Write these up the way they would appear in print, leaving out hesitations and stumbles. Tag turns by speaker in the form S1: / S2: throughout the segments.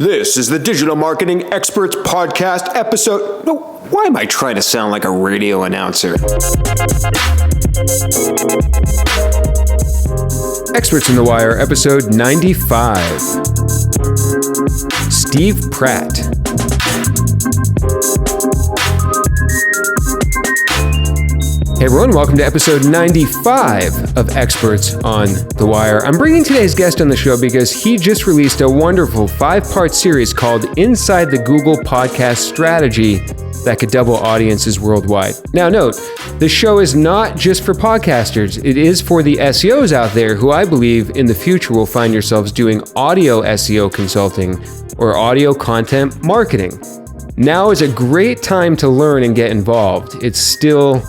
S1: This is the Digital Marketing Experts Podcast episode. No, why am I trying to sound like a radio announcer? Experts in the Wire, episode 95. Steve Pratt. Hey everyone, welcome to episode 95 of Experts on the Wire. I'm bringing today's guest on the show because he just released a wonderful 5-part series called Inside the Google Podcast Strategy that could double audiences worldwide. Now note, the show is not just for podcasters. It is for the SEOs out there who I believe in the future will find yourselves doing audio SEO consulting or audio content marketing. Now is a great time to learn and get involved. It's still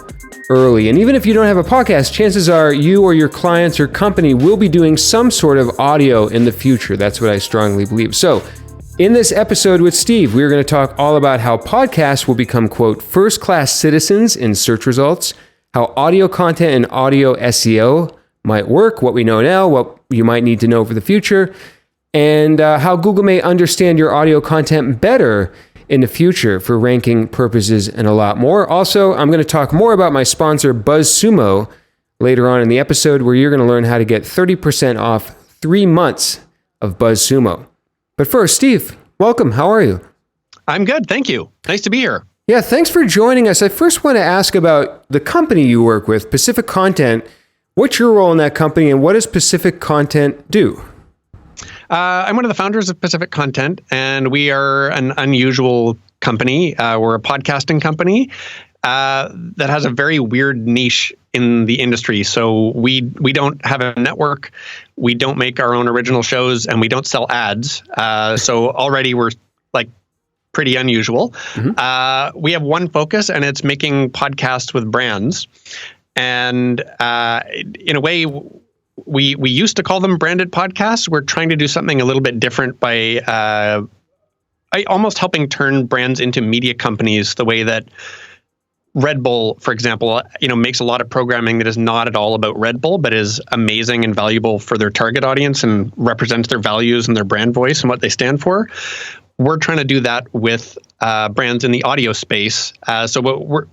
S1: early. And even if you don't have a podcast, chances are you or your clients or company will be doing some sort of audio in the future. That's what I strongly believe. So in this episode with Steve, we're going to talk all about how podcasts will become, quote, first-class citizens in search results, how audio content and audio SEO might work, what we know now, what you might need to know for the future, and how Google may understand your audio content better in the future for ranking purposes and a lot more. Also, I'm going to talk more about my sponsor, BuzzSumo, later on in the episode, where you're going to learn how to get 30% off 3 months of BuzzSumo. But first, Steve, welcome. How are you?
S2: I'm good. Thank you. Nice to be here.
S1: Yeah, thanks for joining us. I first want to ask about the company you work with, Pacific Content. What's your role in that company and what does Pacific Content do?
S2: I'm one of the founders of Pacific Content, and we are an unusual company. We're a podcasting company that has a very weird niche in the industry. So we don't have a network, we don't make our own original shows, and we don't sell ads. So already we're like pretty unusual. Mm-hmm. We have one focus, and it's making podcasts with brands. And in a way, we used to call them branded podcasts. We're trying to do something a little bit different by almost helping turn brands into media companies the way that Red Bull, for example, makes a lot of programming that is not at all about Red Bull, but is amazing and valuable for their target audience and represents their values and their brand voice and what they stand for. We're trying to do that with brands in the audio space. So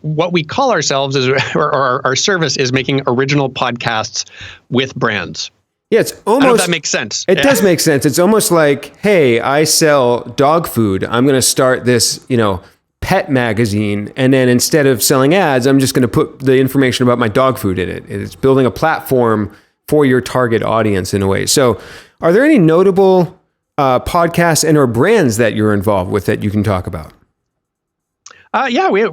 S2: what we call ourselves is, or our service is making original podcasts with brands.
S1: Yeah, it's almost. I don't know if
S2: that makes sense.
S1: It does make sense. It's almost like, hey, I sell dog food. I'm going to start this, pet magazine, and then instead of selling ads, I'm just going to put the information about my dog food in it. It's building a platform for your target audience in a way. So, are there any notable podcasts and or brands that you're involved with that you can talk about?
S2: Yeah, we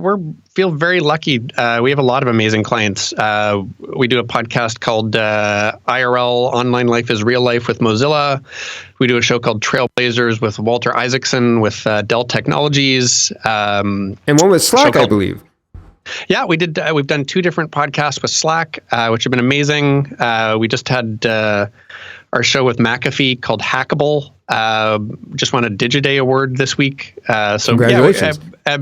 S2: feel very lucky. We have a lot of amazing clients. We do a podcast called IRL, Online Life is Real Life with Mozilla. We do a show called Trailblazers with Walter Isaacson with Dell Technologies.
S1: And one with Slack, I believe.
S2: Yeah, we did. We've done 2 different podcasts with Slack, which have been amazing. We just had our show with McAfee called Hackable. Just won a Digiday award this week. So
S1: congratulations.
S2: Yeah,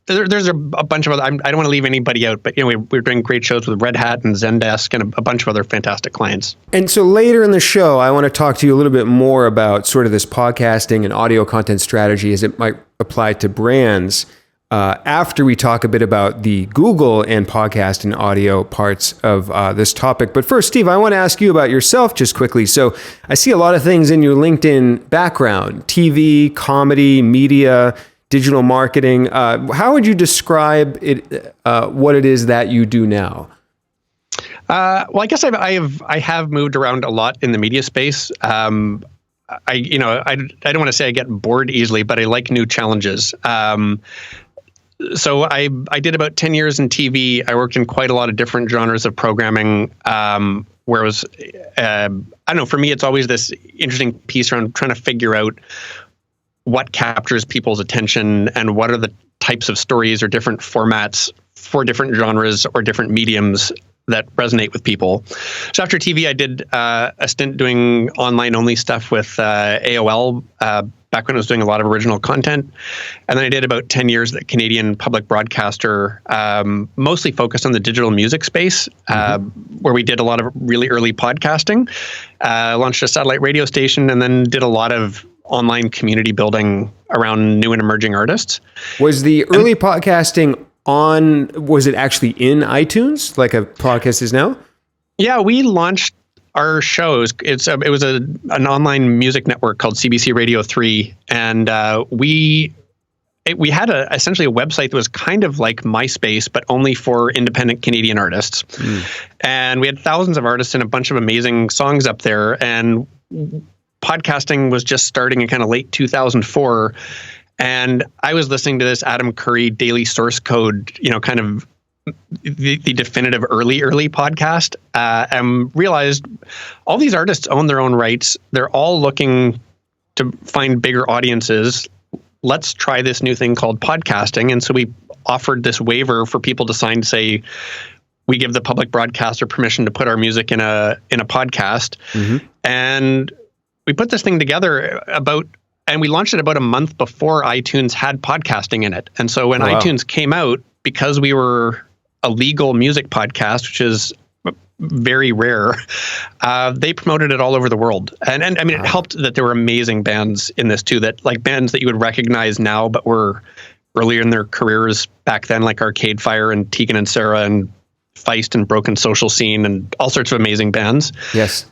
S2: there's a bunch of other. I don't want to leave anybody out, but we're doing great shows with Red Hat and Zendesk and a bunch of other fantastic clients.
S1: And so later in the show, I want to talk to you a little bit more about sort of this podcasting and audio content strategy as it might apply to brands. After we talk a bit about the Google and podcast and audio parts of this topic. But first, Steve, I want to ask you about yourself just quickly. So I see a lot of things in your LinkedIn background: TV, comedy, media, digital marketing. How would you describe it? What it is that you do now?
S2: Well, I guess I have moved around a lot in the media space. I don't want to say I get bored easily, but I like new challenges. So I did about 10 years in TV. I worked in quite a lot of different genres of programming, where it was, I don't know, for me, it's always this interesting piece around trying to figure out what captures people's attention and what are the types of stories or different formats for different genres or different mediums that resonate with people. So after TV, I did a stint doing online-only stuff with AOL, back when I was doing a lot of original content. And then I did about 10 years at Canadian public broadcaster, mostly focused on the digital music space, where we did a lot of really early podcasting, launched a satellite radio station, and then did a lot of online community building around new and emerging artists.
S1: Was the early podcasting was it actually in iTunes like a podcast is now? Yeah,
S2: we launched our shows. It was an online music network called CBC Radio 3, and we had essentially a website that was kind of like MySpace, but only for independent Canadian artists. And we had thousands of artists and a bunch of amazing songs up there. And podcasting was just starting in kind of late 2004. And I was listening to this Adam Curry Daily Source Code, kind of the definitive early podcast, and realized all these artists own their own rights. They're all looking to find bigger audiences. Let's try this new thing called podcasting. And so we offered this waiver for people to sign to say, we give the public broadcaster permission to put our music in a podcast. And we put this thing together and we launched it about a month before iTunes had podcasting in it. And so when iTunes came out, because we were a legal music podcast, which is very rare, they promoted it all over the world. And I mean, it helped that there were amazing bands in this too, that like bands that you would recognize now, but were earlier in their careers back then, like Arcade Fire and Tegan and Sarah and Feist and Broken Social Scene and all sorts of amazing bands.
S1: Yes.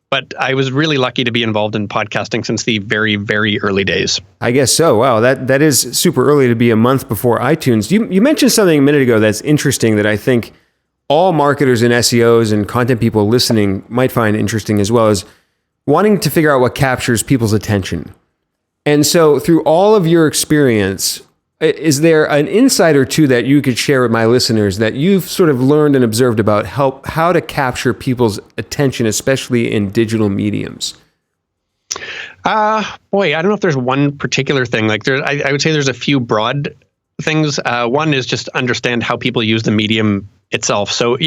S2: But I was really lucky to be involved in podcasting since the very, very early days.
S1: I guess so. Wow, that is super early to be a month before iTunes. You mentioned something a minute ago that's interesting that I think all marketers and SEOs and content people listening might find interesting, as well as wanting to figure out what captures people's attention. And so through all of your experience, is there an insight or two that you could share with my listeners that you've sort of learned and observed about how to capture people's attention, especially in digital mediums?
S2: Boy, I don't know if there's one particular thing. Like I would say there's a few broad things. One is just understand how people use the medium itself. So,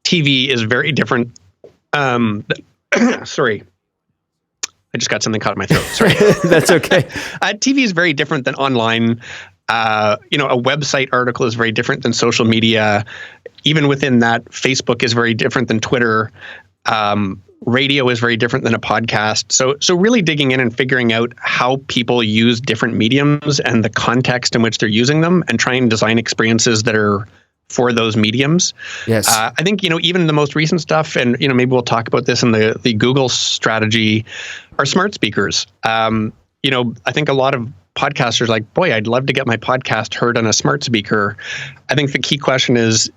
S2: TV is very different. Sorry. I just got something caught in my throat. Sorry.
S1: That's okay.
S2: TV is very different than online. A website article is very different than social media. Even within that, Facebook is very different than Twitter. Radio is very different than a podcast. So really digging in and figuring out how people use different mediums and the context in which they're using them, and trying to design experiences that are for those mediums.
S1: Yes.
S2: I think, even the most recent stuff, and, maybe we'll talk about this in the Google strategy, are smart speakers. I think a lot of podcasters are like, boy, I'd love to get my podcast heard on a smart speaker. I think the key question is,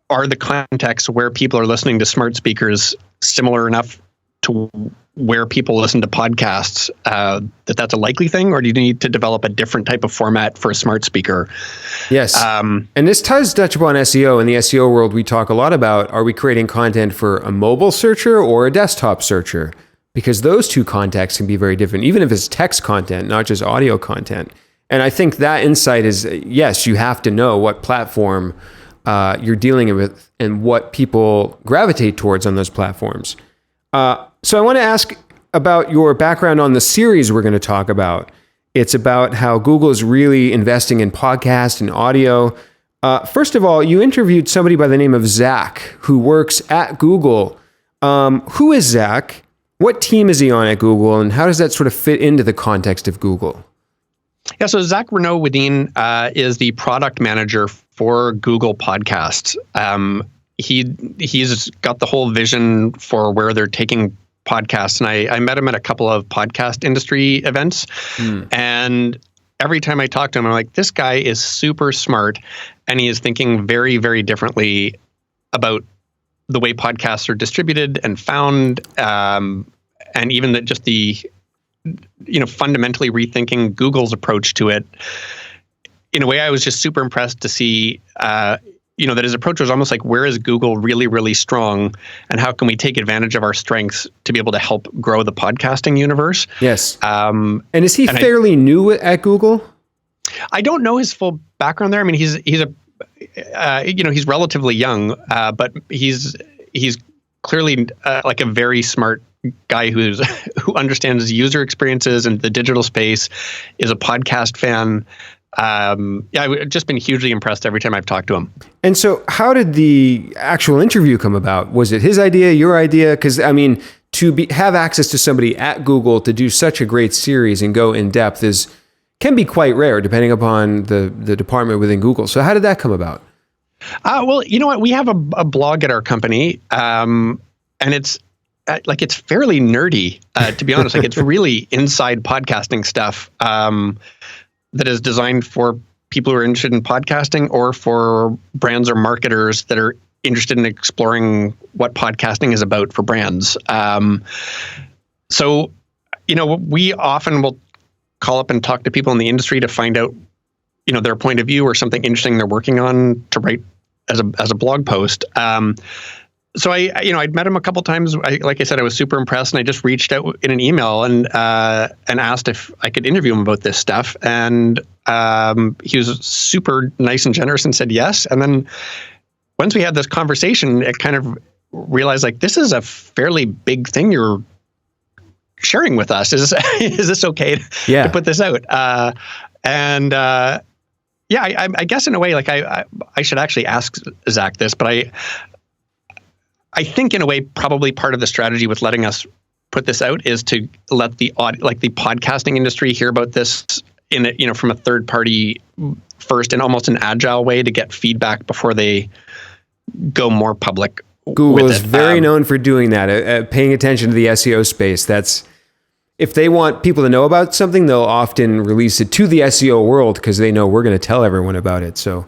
S2: are the contexts where people are listening to smart speakers similar enough to where people listen to podcasts, that's a likely thing, or do you need to develop a different type of format for a smart speaker?
S1: Yes. And this does touch upon SEO. In the SEO world, we talk a lot about, are we creating content for a mobile searcher or a desktop searcher? Because those two contexts can be very different, even if it's text content, not just audio content. And I think that insight is, yes, you have to know what platform you're dealing with and what people gravitate towards on those platforms. So I want to ask about your background on the series we're going to talk about. It's about how Google is really investing in podcast and audio. First of all, you interviewed somebody by the name of Zach, who works at Google. Who is Zach? What team is he on at Google? And how does that sort of fit into the context of Google?
S2: Yeah, so Zach Renaud-Wedin is the product manager for Google Podcasts. He's got the whole vision for where they're taking podcasts. And I met him at a couple of podcast industry events. And every time I talk to him, I'm like, this guy is super smart. And he is thinking very, very differently about the way podcasts are distributed and found. And even that just the, fundamentally rethinking Google's approach to it. In a way, I was just super impressed to see, that his approach was almost like, where is Google really, really strong, and how can we take advantage of our strengths to be able to help grow the podcasting universe?
S1: Yes. And is he fairly new at Google?
S2: I don't know his full background there. I mean, he's relatively young, but he's clearly like a very smart guy who understands user experiences and the digital space, is a podcast fan. I've just been hugely impressed every time I've talked to him.
S1: And so how did the actual interview come about? Was it his idea, your idea? Because, I mean, have access to somebody at Google to do such a great series and go in depth can be quite rare, depending upon the department within Google. So how did that come about?
S2: Well, you know what? We have a blog at our company, and it's fairly nerdy, to be honest. Like, it's really inside podcasting stuff that is designed for people who are interested in podcasting, or for brands or marketers that are interested in exploring what podcasting is about for brands. So, we often will call up and talk to people in the industry to find out, their point of view or something interesting they're working on to write as a blog post. So I'd met him a couple times. Like I said, I was super impressed, and I just reached out in an email and asked if I could interview him about this stuff. And he was super nice and generous and said yes. And then once we had this conversation, it kind of realized, like, this is a fairly big thing you're sharing with us. Is this okay to put this out? I guess in a way, like, I should actually ask Zach this, but I think in a way, probably part of the strategy with letting us put this out is to let the podcasting industry hear about this from a third party first, in almost an agile way, to get feedback before they go more public.
S1: Google is very known for doing that, paying attention to the SEO space. If they want people to know about something, they'll often release it to the SEO world because they know we're going to tell everyone about it. So,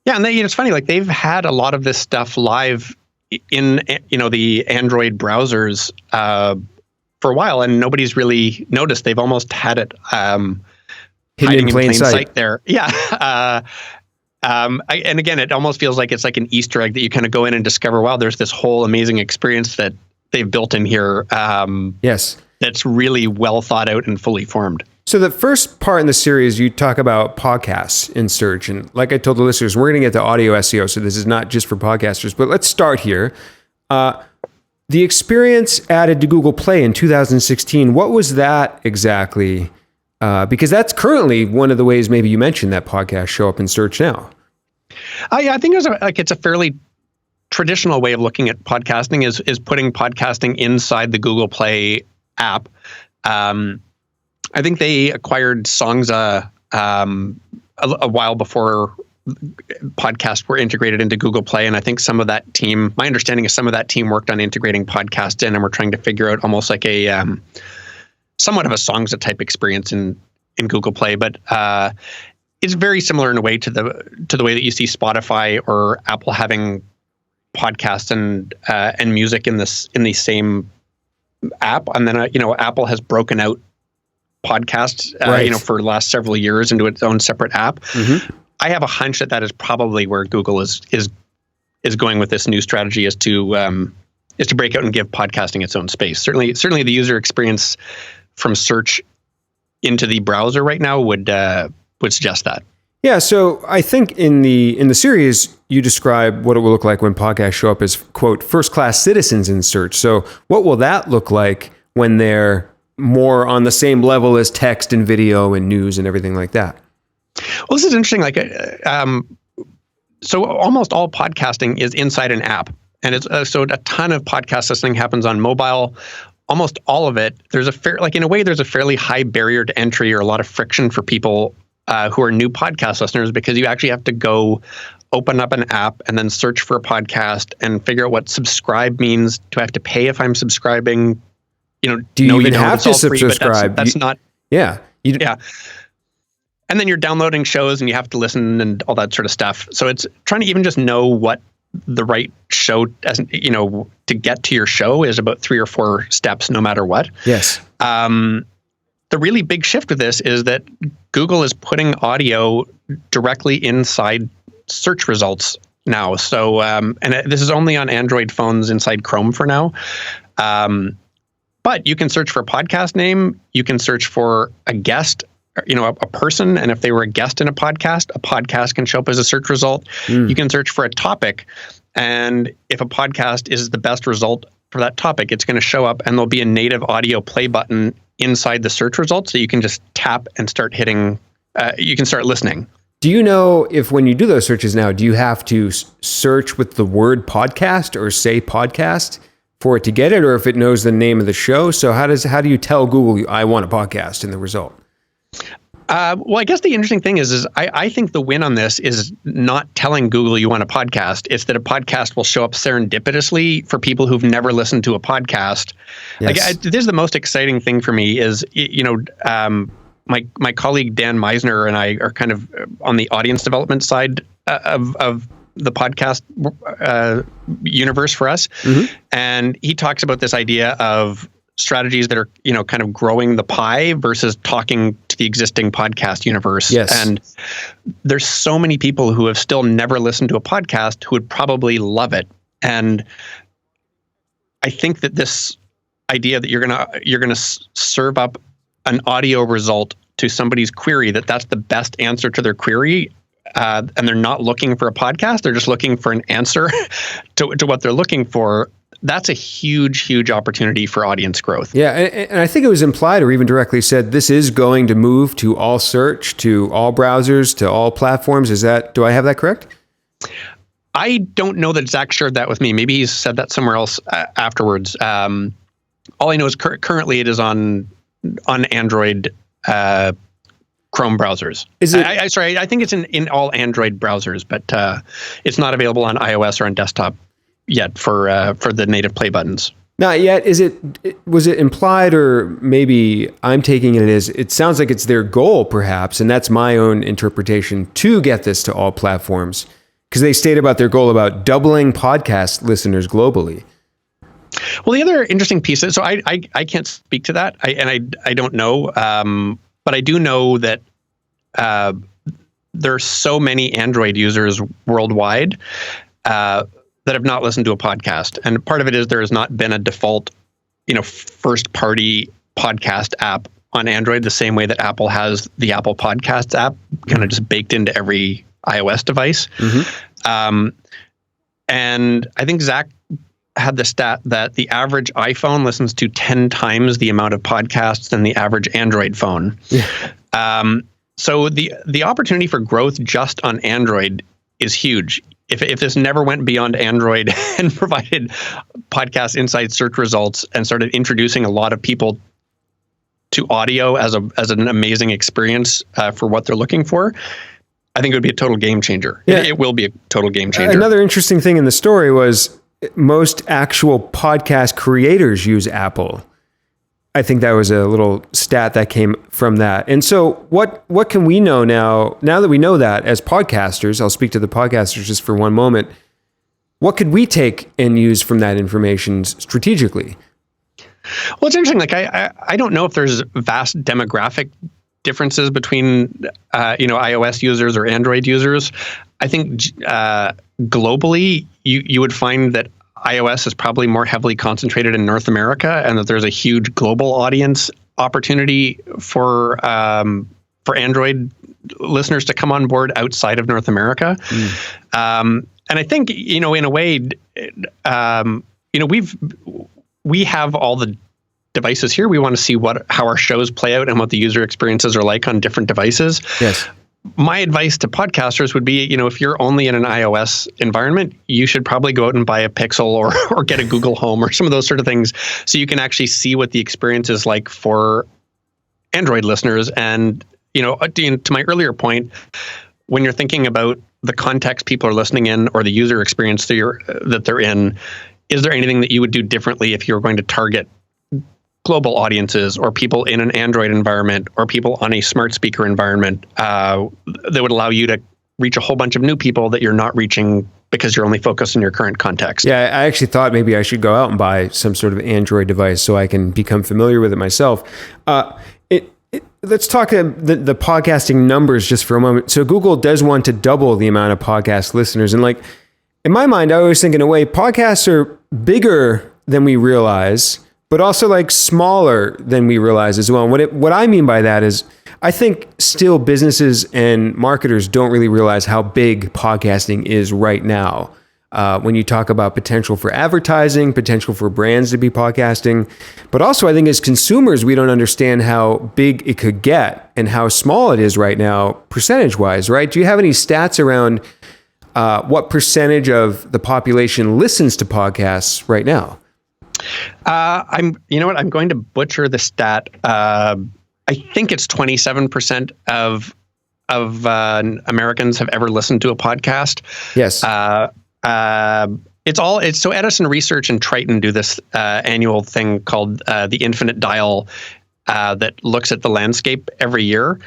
S2: yeah, and it's funny, like, they've had a lot of this stuff live in the Android browsers for a while, and nobody's really noticed. They've almost had it hiding in plain sight there. Yeah. And again, it almost feels like it's like an Easter egg that you kind of go in and discover, wow, there's this whole amazing experience that they've built in here.
S1: Yes.
S2: That's really well thought out and fully formed.
S1: So the first part in the series, you talk about podcasts in search. And like I told the listeners, we're going to get to audio SEO. So this is not just for podcasters, but let's start here. The experience added to Google Play in 2016, what was that exactly? Because that's currently one of the ways maybe you mentioned that podcasts show up in search now.
S2: I think it's a fairly traditional way of looking at podcasting is putting podcasting inside the Google Play app. I think they acquired Songza a while before podcasts were integrated into Google Play, and I think some of that team, my understanding is some of that team worked on integrating podcasts in, and we're trying to figure out almost like a somewhat of a Songza type experience in Google Play, but it's very similar in a way to the way that you see Spotify or Apple having podcasts and music in the same app, and then Apple has broken out podcasts for the last several years into its own separate app. Mm-hmm. I have a hunch that is probably where Google is going with this new strategy, is to break out and give podcasting its own space. Certainly the user experience from search into the browser right now would suggest that.
S1: Yeah, so I think in the series you describe what it will look like when podcasts show up as, quote, first-class citizens in search. So what will that look like when they're more on the same level as text and video and news and everything like that?
S2: Well, this is interesting. Like, so almost all podcasting is inside an app, and it's so a ton of podcast listening happens on mobile. Almost all of it, there's a fairly high barrier to entry, or a lot of friction for people who are new podcast listeners, because you actually have to go open up an app and then search for a podcast and figure out what subscribe means. Do I have to pay if I'm subscribing? Do
S1: you even have to subscribe?
S2: That's not.
S1: Yeah.
S2: Yeah. And then you're downloading shows and you have to listen and all that sort of stuff. So it's trying to even just know what the right show, to get to your show, is about 3 or 4 steps, no matter what.
S1: Yes.
S2: The really big shift with this is that Google is putting audio directly inside search results now. So, this is only on Android phones inside Chrome for now. But you can search for a podcast name. You can search for a guest, a person. And if they were a guest in a podcast can show up as a search result. You can search for a topic. And if a podcast is the best result for that topic, it's going to show up, and there'll be a native audio play button inside the search results, so you can just tap and start hitting, you can start listening.
S1: Do you know if when you do those searches now, do you have to search with the word podcast or say podcast for it to get it, or if it knows the name of the show. So how do you tell Google I want a podcast in the result?
S2: Well, I guess the interesting thing is I think the win on this is not telling Google you want a podcast. It's that a podcast will show up serendipitously for people who've never listened to a podcast.
S1: Yes.
S2: This is the most exciting thing for me is, my colleague Dan Meisner and I are kind of on the audience development side of the podcast universe for us. Mm-hmm. And he talks about this idea of strategies that are, kind of growing the pie versus talking to the existing podcast universe.
S1: Yes.
S2: And there's so many people who have still never listened to a podcast who would probably love it. And I think that this idea that you're going to serve up an audio result to somebody's query, that's the best answer to their query, and they're not looking for a podcast, they're just looking for an answer to what they're looking for. That's a huge, huge opportunity for audience growth.
S1: Yeah, and I think it was implied or even directly said this is going to move to all search, to all browsers, to all platforms. Do I have that correct?
S2: I don't know that Zach shared that with me. Maybe he's said that somewhere else afterwards. All I know is currently it is on Android Chrome browsers. Is it? I think it's in all Android browsers, but it's not available on iOS or on desktop yet for the native play buttons.
S1: Not yet. Was it implied, or maybe I'm taking it as it sounds like it's their goal, perhaps, and that's my own interpretation, to get this to all platforms, because they state about their goal about doubling podcast listeners globally.
S2: Well, the other interesting piece is, so I can't speak to that, I don't know, but I do know that there are so many Android users worldwide that have not listened to a podcast. And part of it is there has not been a default, first party podcast app on Android the same way that Apple has the Apple Podcasts app kind of just baked into every iOS device. Mm-hmm. And I think Zach had the stat that the average iPhone listens to 10 times the amount of podcasts than the average Android phone. Yeah. So the opportunity for growth just on Android is huge. If this never went beyond Android and provided podcast inside search results and started introducing a lot of people to audio as an amazing experience for what they're looking for, I think it would be a total game changer. Yeah. It will be a total game changer.
S1: Another interesting thing in the story was most actual podcast creators use Apple. I think that was a little stat that came from that. And so what can we know now that we know that as podcasters? I'll speak to the podcasters just for one moment. What could we take and use from that information strategically?
S2: Well, it's interesting. Like I don't know if there's vast demographic differences between iOS users or Android users. I think globally you would find that iOS is probably more heavily concentrated in North America, and that there's a huge global audience opportunity for Android listeners to come on board outside of North America. And I think, in a way, we have all the devices here. We want to see how our shows play out and what the user experiences are like on different devices.
S1: Yes.
S2: My advice to podcasters would be, if you're only in an iOS environment, you should probably go out and buy a Pixel or get a Google Home or some of those sort of things, so you can actually see what the experience is like for Android listeners. And, to my earlier point, when you're thinking about the context people are listening in or the user experience that they're in, is there anything that you would do differently if you were going to target global audiences or people in an Android environment or people on a smart speaker environment that would allow you to reach a whole bunch of new people that you're not reaching because you're only focused on your current context?
S1: Yeah, I actually thought maybe I should go out and buy some sort of Android device so I can become familiar with it myself. Let's talk the podcasting numbers just for a moment. So Google does want to double the amount of podcast listeners. And in my mind, I always think in a way, podcasts are bigger than we realize, but also smaller than we realize as well. And what I mean by that is, I think still businesses and marketers don't really realize how big podcasting is right now. When you talk about potential for advertising, potential for brands to be podcasting, but also I think as consumers, we don't understand how big it could get and how small it is right now, percentage-wise, right? Do you have any stats around what percentage of the population listens to podcasts right now?
S2: You know what? I'm going to butcher the stat. I think it's 27% of Americans have ever listened to a podcast.
S1: Yes.
S2: It's so Edison Research and Triton do this annual thing called the Infinite Dial that looks at the landscape every year.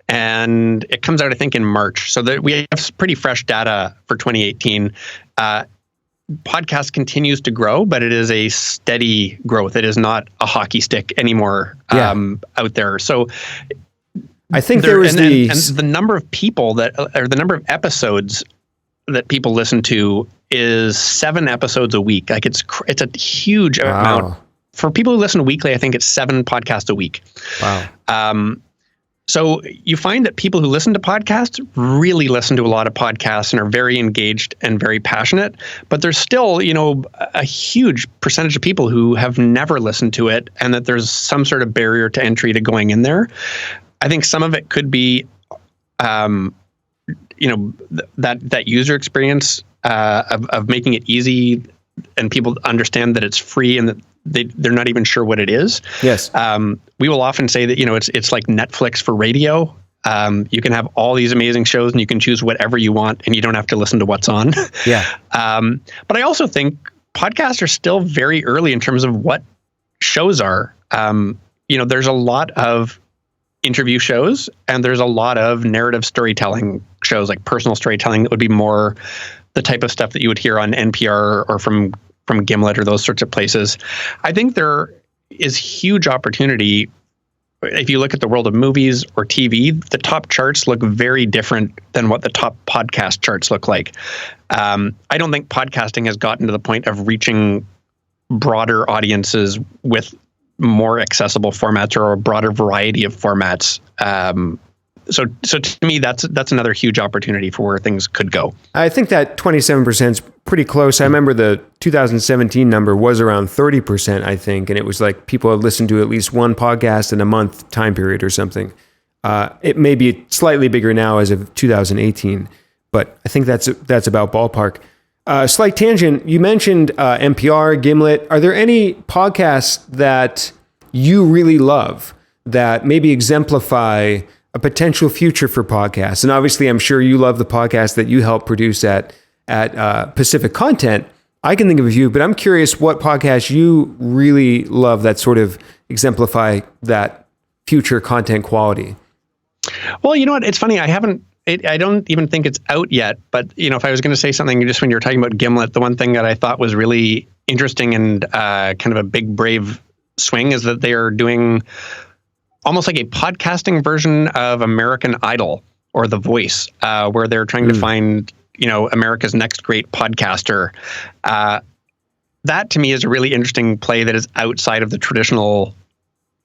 S2: And it comes out, I think, in March. So that we have pretty fresh data for 2018. Podcast continues to grow, but it is a steady growth. It is not a hockey stick anymore out there. So
S1: I think there was
S2: and the number of people or the number of episodes that people listen to is 7 episodes a week. Like it's a huge amount. For people who listen weekly, I think it's 7 podcasts a week.
S1: Wow.
S2: So you find that people who listen to podcasts really listen to a lot of podcasts and are very engaged and very passionate. But there's still, a huge percentage of people who have never listened to it, and that there's some sort of barrier to entry to going in there. I think some of it could be, that user experience of making it easy, and people understand that it's free and that they're not even sure what it is.
S1: Yes.
S2: We will often say that, it's like Netflix for radio. You can have all these amazing shows and you can choose whatever you want and you don't have to listen to what's on.
S1: Yeah.
S2: But I also think podcasts are still very early in terms of what shows are. There's a lot of interview shows and there's a lot of narrative storytelling shows, like personal storytelling, that would be more the type of stuff that you would hear on NPR or from Gimlet or those sorts of places. I think there is huge opportunity. If you look at the world of movies or TV, the top charts look very different than what the top podcast charts look like. I don't think podcasting has gotten to the point of reaching broader audiences with more accessible formats or a broader variety of formats. So to me, that's another huge opportunity for where things could go.
S1: I think that 27% is pretty close. I remember the 2017 number was around 30%, I think, and it was like people had listened to at least one podcast in a month time period or something. It may be slightly bigger now as of 2018, but I think that's about ballpark. Slight tangent, you mentioned NPR, Gimlet. Are there any podcasts that you really love that maybe exemplify a potential future for podcasts? And obviously, I'm sure you love the podcast that you help produce at Pacific Content. I can think of a few, but I'm curious what podcasts you really love that sort of exemplify that future content quality.
S2: Well, you know what? It's funny. I don't even think it's out yet. But if I was going to say something, just when you were talking about Gimlet, the one thing that I thought was really interesting and kind of a big brave swing is that they are doing almost like a podcasting version of American Idol or The Voice, where they're trying to find, America's next great podcaster. That to me is a really interesting play that is outside of the traditional,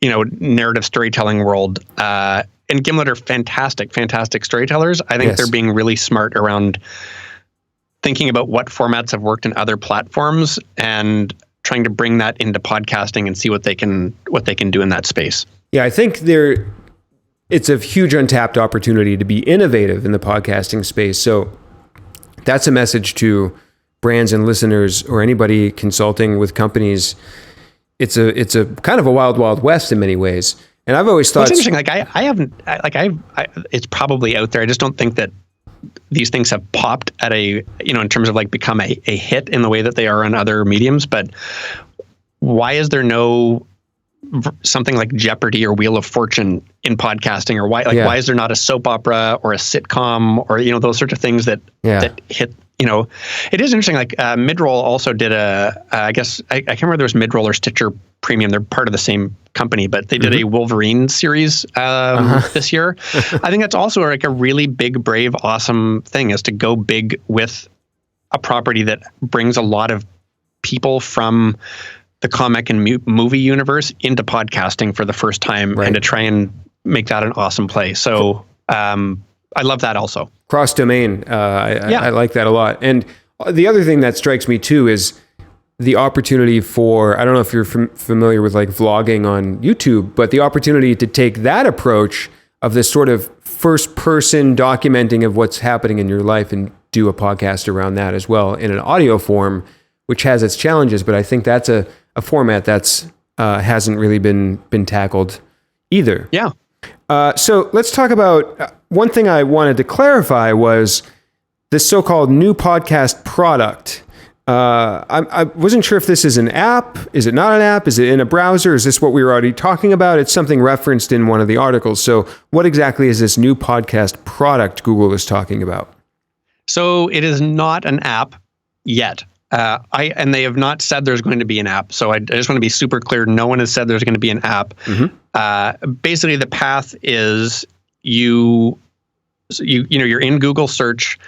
S2: narrative storytelling world. And Gimlet are fantastic storytellers. I think they're being really smart around thinking about what formats have worked in other platforms and trying to bring that into podcasting and see what they can do in that space. Yeah,
S1: I think it's a huge untapped opportunity to be innovative in the podcasting space. So that's a message to brands and listeners or anybody consulting with companies. It's a kind of a wild, wild west in many ways. And I've always thought
S2: it's interesting. It's probably out there. I just don't think that these things have popped at in terms of become a hit in the way that they are on other mediums. But why is there no something like Jeopardy or Wheel of Fortune in podcasting, or why why is there not a soap opera or a sitcom or those sorts of things that hit? It is interesting. Midroll also did I guess I can't remember, there was Midroll or Stitcher Premium. They're part of the same company, but they did a Wolverine series this year. I think that's also a really big, brave, awesome thing, is to go big with a property that brings a lot of people from the comic and movie universe into podcasting for the first time, and to try and make that an awesome play. So I love that also.
S1: Cross domain. I like that a lot. And the other thing that strikes me too is the opportunity for, I don't know if you're familiar with vlogging on YouTube, but the opportunity to take that approach of this sort of first person documenting of what's happening in your life and do a podcast around that as well in an audio form which has its challenges, but I think that's a format that's hasn't really been tackled either.
S2: Yeah.
S1: So let's talk about one thing I wanted to clarify was this so-called new podcast product. I wasn't sure if this is an app. Is it not an app? Is it in a browser? Is this what we were already talking about? It's something referenced in one of the articles. So what exactly is this new podcast product Google is talking about?
S2: So it is not an app yet. And they have not said there's going to be an app. So I just want to be super clear. No one has said there's going to be an app. Basically, the path is you're in Google search.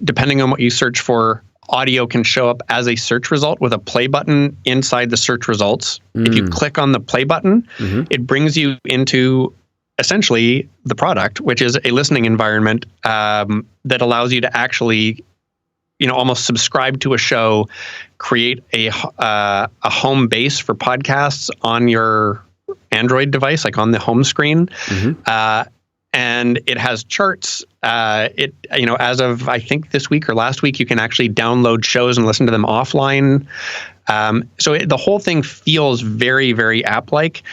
S2: Depending on what you search for, audio can show up as a search result with a play button inside the search results. If you click on the play button, it brings you into essentially the product, which is a listening environment that allows you to actually, almost subscribe to a show, create a home base for podcasts on your Android device, like on the home screen. And it has charts. As of, I think this week or last week, you can actually download shows and listen to them offline. So the whole thing feels very, very app-like.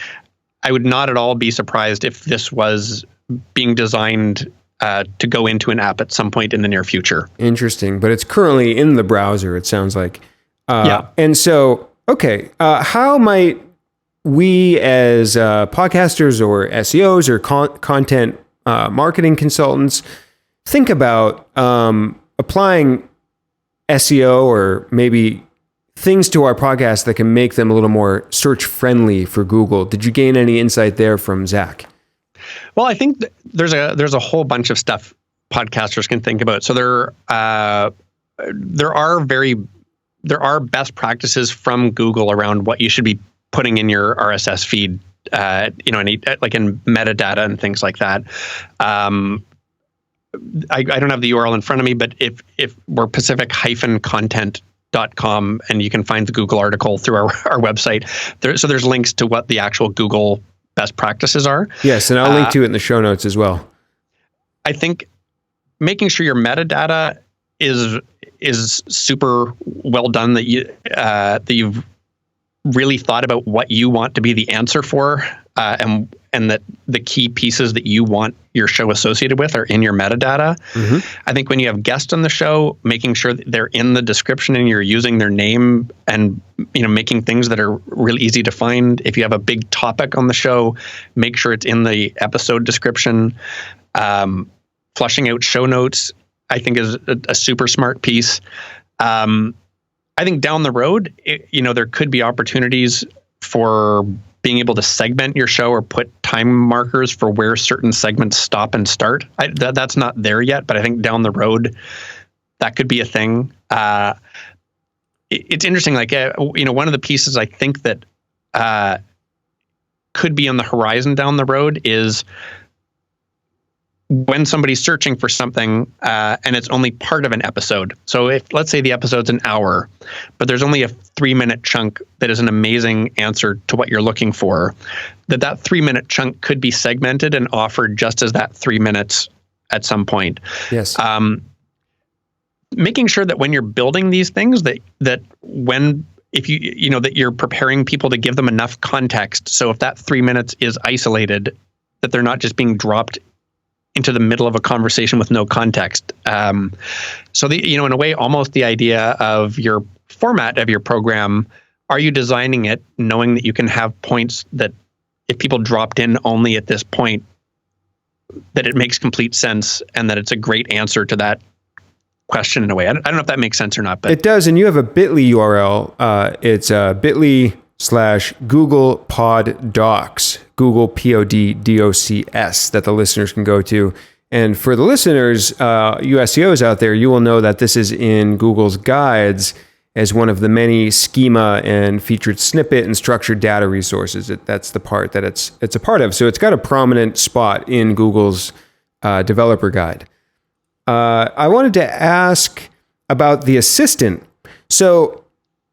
S2: I would not at all be surprised if this was being designed to go into an app at some point in the near future.
S1: Interesting, but it's currently in the browser, it sounds like.
S2: Yeah.
S1: And so, okay, how might we as podcasters or SEOs or content marketing consultants think about applying SEO or maybe things to our podcast that can make them a little more search friendly for Google? Did you gain any insight there from Zach?
S2: Well, I think there's a whole bunch of stuff podcasters can think about. So there are best practices from Google around what you should be putting in your RSS feed, like in metadata and things like that. I don't have the URL in front of me, but if we're pacific-content.com, and you can find the Google article through our website. So there's links to what the actual Google best practices are.
S1: Yes, and I'll link to it in the show notes as well.
S2: I think making sure your metadata is super well done, that you've really thought about what you want to be the answer for, and that the key pieces that you want your show associated with are in your metadata. I think when you have guests on the show, making sure that they're in the description and you're using their name, and making things that are really easy to find. If you have a big topic on the show, make sure it's in the episode description. Flushing out show notes, I think, is a super smart piece. I think down the road, there could be opportunities for being able to segment your show or put time markers for where certain segments stop and start. That's not there yet, but I think down the road, that could be a thing. It's interesting, one of the pieces I think that could be on the horizon down the road is when somebody's searching for something and it's only part of an episode. So if, let's say the episode's an hour, but there's only a 3-minute chunk that is an amazing answer to what you're looking for, that 3-minute chunk could be segmented and offered just as that 3 minutes at some point.
S1: Yes.
S2: Making sure that when you're building these things, that you're preparing people to give them enough context. So if that 3 minutes is isolated, that they're not just being dropped into the middle of a conversation with no context. So in a way, almost the idea of your format of your program, are you designing it knowing that you can have points that if people dropped in only at this point, that it makes complete sense and that it's a great answer to that question in a way. I don't know if that makes sense or not, but
S1: it does. And you have a bit.ly URL. It's bit.ly/Google Pod Docs, Google PODDOCS, that the listeners can go to. And for the listeners, you SEOs out there, you will know that this is in Google's guides as one of the many schema and featured snippet and structured data resources. That's the part that it's a part of. So it's got a prominent spot in Google's developer guide. I wanted to ask about the assistant. So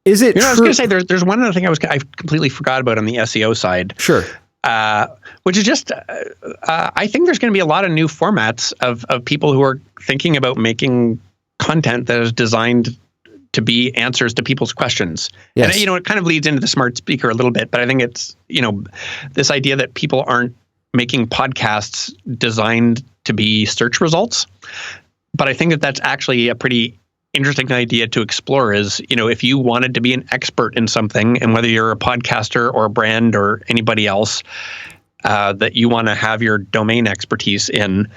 S1: is it
S2: I was going to say there's one other thing I completely forgot about on the SEO side.
S1: Sure.
S2: Which is just, I think there's going to be a lot of new formats of people who are thinking about making content that is designed to be answers to people's questions.
S1: Yes.
S2: And, it kind of leads into the smart speaker a little bit, but I think it's, this idea that people aren't making podcasts designed to be search results. But I think that that's actually a pretty interesting idea to explore is, if you wanted to be an expert in something, and whether you're a podcaster or a brand or anybody else that you want to have your domain expertise in,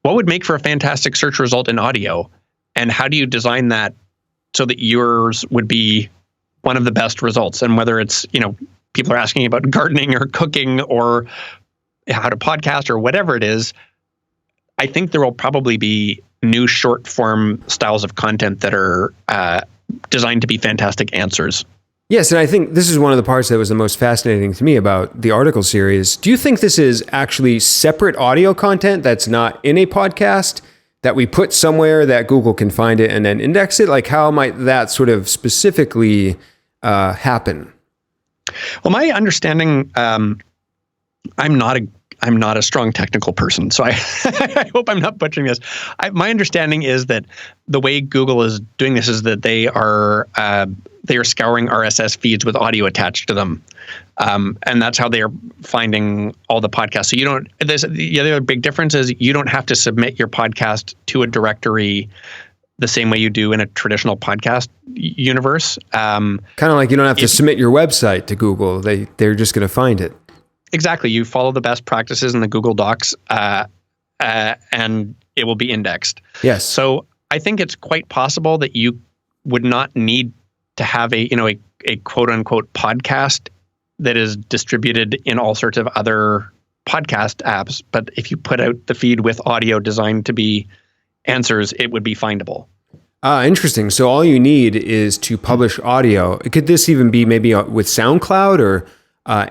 S2: what would make for a fantastic search result in audio? And how do you design that so that yours would be one of the best results? And whether it's, people are asking about gardening or cooking or how to podcast or whatever it is, I think there will probably be new short form styles of content that are designed to be fantastic answers.
S1: Yes, and I think this is one of the parts that was the most fascinating to me about the article series. Do you think this is actually separate audio content that's not in a podcast that we put somewhere that Google can find it and then index it? Like, how might that sort of specifically happen?
S2: Well, my understanding, I'm not a strong technical person, so I hope I'm not butchering this. My understanding is that the way Google is doing this is that they are scouring RSS feeds with audio attached to them, and that's how they are finding all the podcasts. So you don't. The other big difference is you don't have to submit your podcast to a directory the same way you do in a traditional podcast universe. Kind
S1: of like you don't have to submit your website to Google; they're just going to find it.
S2: Exactly. You follow the best practices in the Google Docs, and it will be indexed.
S1: Yes.
S2: So I think it's quite possible that you would not need to have a quote unquote podcast that is distributed in all sorts of other podcast apps. But if you put out the feed with audio designed to be answers, it would be findable.
S1: Interesting. So all you need is to publish audio. Could this even be maybe with SoundCloud or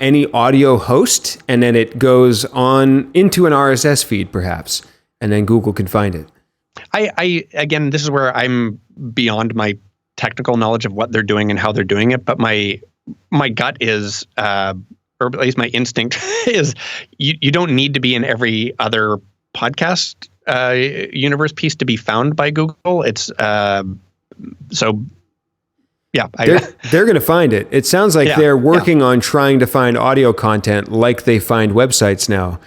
S1: any audio host, and then it goes on into an RSS feed perhaps, and then Google can find it?
S2: I again, this is where I'm beyond my technical knowledge of what they're doing and how they're doing it, but my gut is, or at least my instinct is, you don't need to be in every other podcast universe piece to be found by Google. It's so. Yeah,
S1: they're going to find it. It sounds like they're working on trying to find audio content like they find websites now.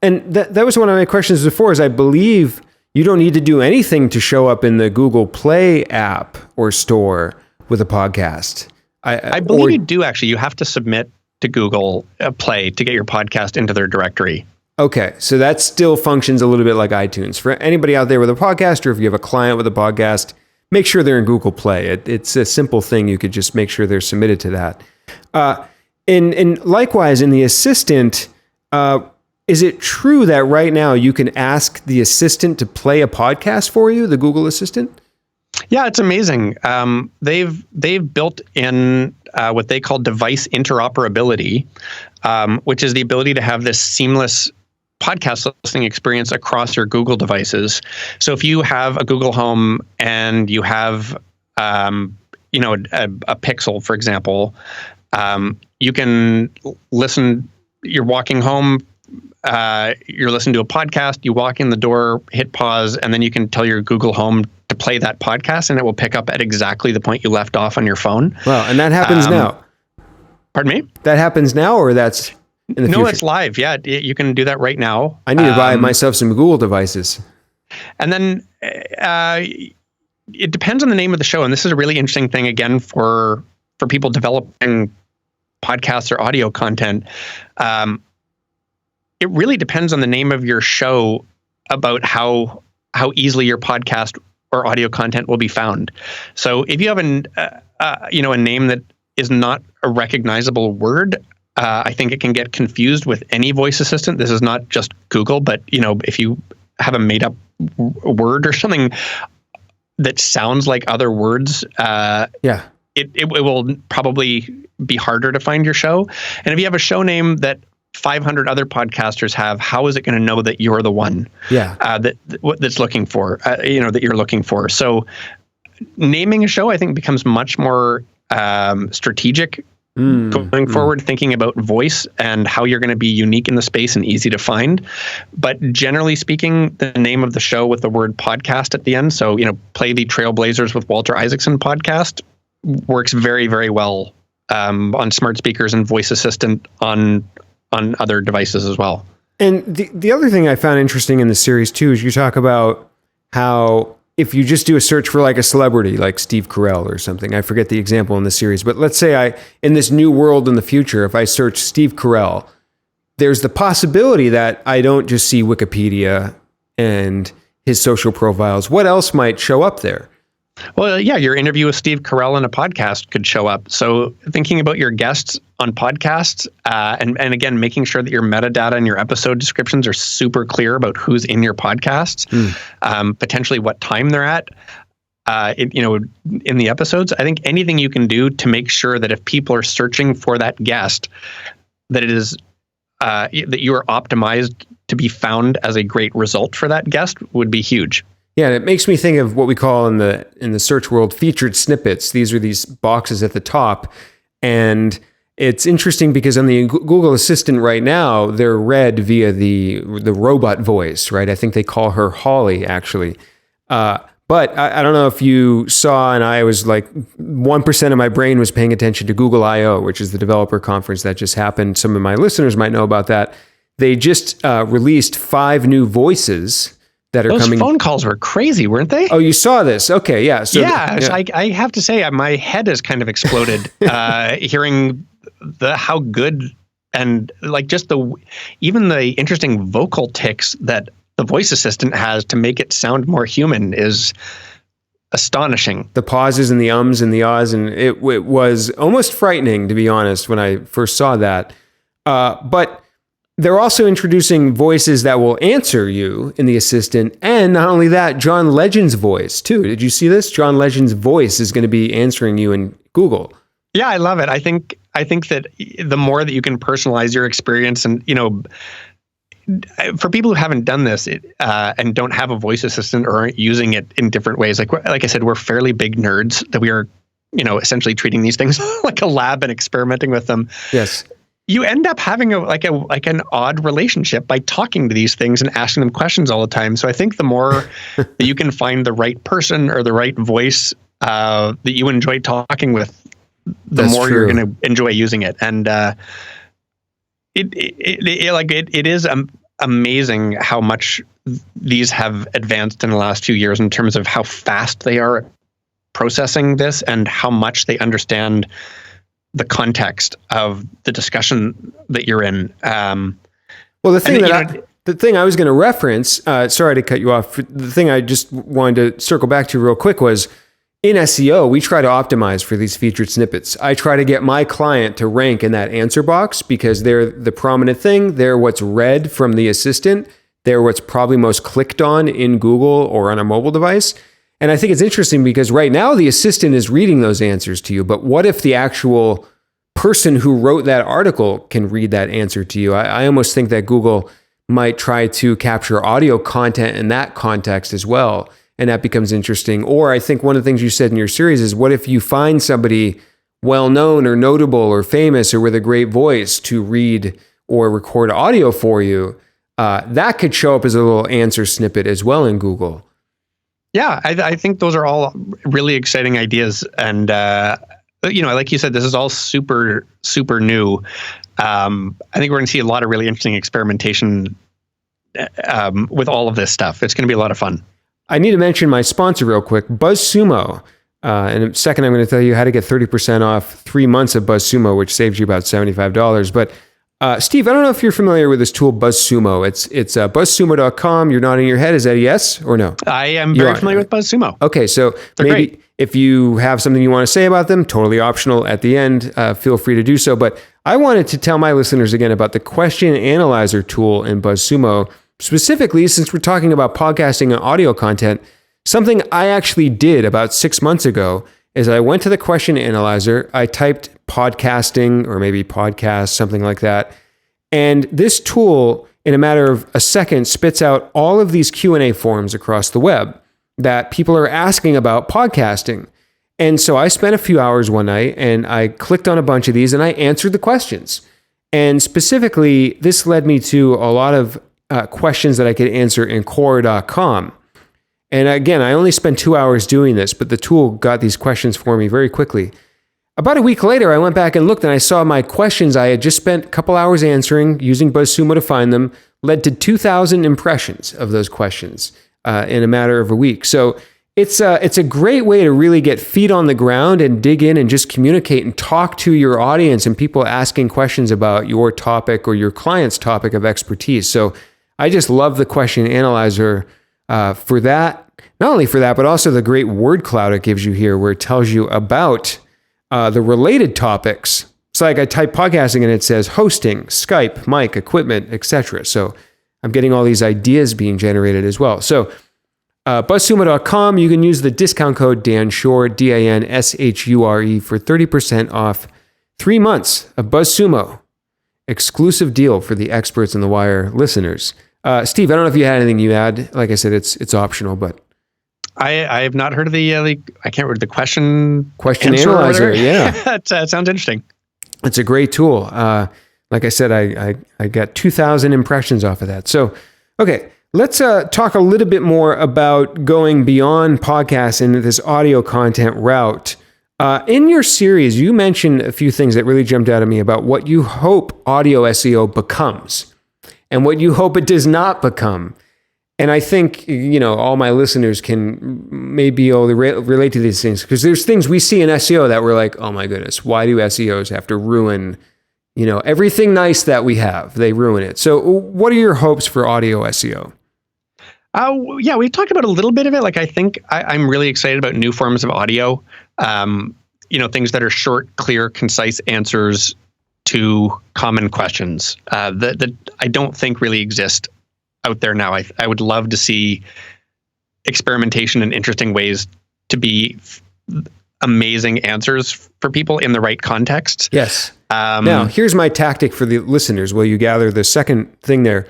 S1: And that was one of my questions before, is I believe you don't need to do anything to show up in the Google Play app or store with a podcast.
S2: I believe you do, actually. You have to submit to Google Play to get your podcast into their directory.
S1: Okay, so that still functions a little bit like iTunes. For anybody out there with a podcast, or if you have a client with a podcast, make sure they're in Google Play. It's a simple thing. You could just make sure they're submitted to that. And likewise, in the Assistant, is it true that right now you can ask the Assistant to play a podcast for you, the Google Assistant?
S2: Yeah, it's amazing. They've built in what they call device interoperability, which is the ability to have this seamless podcast listening experience across your Google devices. So if you have a Google Home and you have, a Pixel, for example, you can listen. You're walking home. You're listening to a podcast. You walk in the door, hit pause, and then you can tell your Google Home to play that podcast, and it will pick up at exactly the point you left off on your phone.
S1: Wow, and that happens now.
S2: Pardon me?
S1: That happens now, or that's in the future?
S2: No, it's live. Yeah, you can do that right now.
S1: I need to buy myself some Google devices.
S2: And then it depends on the name of the show. And this is a really interesting thing, again, for people developing podcasts or audio content. It really depends on the name of your show about how easily your podcast or audio content will be found. So if you have a name that is not a recognizable word, I think it can get confused with any voice assistant. This is not just Google, but if you have a made up word or something that sounds like other words, it will probably be harder to find your show. And if you have a show name that 500 other podcasters have, how is it going to know that you're the one that's looking for, that you're looking for? So naming a show, I think, becomes much more strategic Going forward, thinking about voice and how you're going to be unique in the space and easy to find. But generally speaking, the name of the show with the word podcast at the end, so, play the Trailblazers with Walter Isaacson podcast, works very, very well on smart speakers and voice assistant on other devices as well.
S1: And the other thing I found interesting in the series too is you talk about how if you just do a search for like a celebrity like Steve Carell or something, I forget the example in the series, but let's say in this new world in the future, if I search Steve Carell, there's the possibility that I don't just see Wikipedia and his social profiles. What else might show up there?
S2: Well, yeah, your interview with Steve Carell in a podcast could show up. So thinking about your guests on podcasts and again, making sure that your metadata and your episode descriptions are super clear about who's in your podcasts, potentially what time they're at, in the episodes. I think anything you can do to make sure that if people are searching for that guest, that it is that you are optimized to be found as a great result for that guest would be huge.
S1: Yeah, and it makes me think of what we call in the search world featured snippets. These are these boxes at the top, and it's interesting because on the Google Assistant right now, they're read via the robot voice, right? I think they call her Holly, actually. But I don't know if you saw, and I was like 1% of my brain was paying attention to Google I/O, which is the developer conference that just happened. Some of my listeners might know about that. They just released 5 new voices that are
S2: Those
S1: coming.
S2: Phone calls were crazy, weren't they?
S1: Oh, you saw this? Okay, yeah. So,
S2: I have to say, my head has kind of exploded hearing how good and like just even the interesting vocal tics that the voice assistant has to make it sound more human is astonishing.
S1: The pauses and the ums and the ahs, and it was almost frightening, to be honest, when I first saw that. But they're also introducing voices that will answer you in the assistant. And not only that, John Legend's voice too. Did you see this? John Legend's voice is going to be answering you in Google.
S2: Yeah, I love it. I think that the more that you can personalize your experience and, for people who haven't done this and don't have a voice assistant or aren't using it in different ways, like I said, we're fairly big nerds that we are, essentially treating these things like a lab and experimenting with them.
S1: Yes.
S2: You end up having an odd relationship by talking to these things and asking them questions all the time. So I think the more that you can find the right person or the right voice that you enjoy talking with, the
S1: That's
S2: more
S1: true.
S2: you're going to enjoy using it. And it is amazing how much these have advanced in the last few years in terms of how fast they are processing this and how much they understand the context of the discussion that you're in.
S1: Well, the thing I was going to reference, sorry to cut you off. The thing I just wanted to circle back to real quick was in SEO, we try to optimize for these featured snippets. I try to get my client to rank in that answer box because they're the prominent thing. They're what's read from the assistant. They're what's probably most clicked on in Google or on a mobile device. And I think it's interesting because right now the assistant is reading those answers to you. But what if the actual person who wrote that article can read that answer to you? I almost think that Google might try to capture audio content in that context as well. And that becomes interesting. Or I think one of the things you said in your series is, what if you find somebody well-known or notable or famous or with a great voice to read or record audio for you? That could show up as a little answer snippet as well in Google.
S2: Yeah, I think those are all really exciting ideas. And, like you said, this is all super, super new. I think we're going to see a lot of really interesting experimentation with all of this stuff. It's going to be a lot of fun.
S1: I need to mention my sponsor real quick, BuzzSumo. In a second, I'm going to tell you how to get 30% off 3 months of BuzzSumo, which saves you about $75. But Steve, I don't know if you're familiar with this tool, BuzzSumo. It's buzzsumo.com. You're nodding your head. Is that a yes or no?
S2: I am very familiar with BuzzSumo.
S1: Okay, so
S2: They're
S1: maybe
S2: great.
S1: If you have something you want to say about them, totally optional at the end, feel free to do so. But I wanted to tell my listeners again about the question analyzer tool in BuzzSumo. Specifically, since we're talking about podcasting and audio content, something I actually did about 6 months ago is I went to the question analyzer, I typed podcasting or maybe podcast, something like that. And this tool, in a matter of a second, spits out all of these Q&A forums across the web that people are asking about podcasting. And so I spent a few hours one night and I clicked on a bunch of these and I answered the questions. And specifically, this led me to a lot of questions that I could answer in Quora.com. And again, I only spent 2 hours doing this, but the tool got these questions for me very quickly. About a week later, I went back and looked and I saw my questions I had just spent a couple hours answering using BuzzSumo to find them led to 2,000 impressions of those questions in a matter of a week. So it's a great way to really get feet on the ground and dig in and just communicate and talk to your audience and people asking questions about your topic or your client's topic of expertise. So I just love the question analyzer for that. Not only for that, but also the great word cloud it gives you here where it tells you about the related topics. It's like I type podcasting and it says hosting, Skype, mic, equipment, etc. So I'm getting all these ideas being generated as well. So BuzzSumo.com, you can use the discount code DanShure, DANSHURE, for 30% off 3 months of BuzzSumo. Exclusive deal for the Experts in the Wire listeners. Steve, I don't know if you had anything you add. Like I said, it's optional, but
S2: I have not heard of the I can't remember the question
S1: analyzer. Yeah,
S2: that sounds interesting.
S1: It's a great tool. Like I said, I got 2,000 impressions off of that. So, okay. Let's talk a little bit more about going beyond podcasts into this audio content route. In your series, you mentioned a few things that really jumped out at me about what you hope audio SEO becomes and what you hope it does not become. And I think, all my listeners can maybe relate to these things because there's things we see in SEO that we're like, oh my goodness, why do SEOs have to ruin, everything nice that we have? They ruin it. So what are your hopes for audio SEO?
S2: Yeah, we talked about a little bit of it. Like, I think I'm really excited about new forms of audio. Things that are short, clear, concise answers to common questions that I don't think really exist out there now. I would love to see experimentation and interesting ways to be amazing answers for people in the right context.
S1: Yes. Now, here's my tactic for the listeners while you gather the second thing there.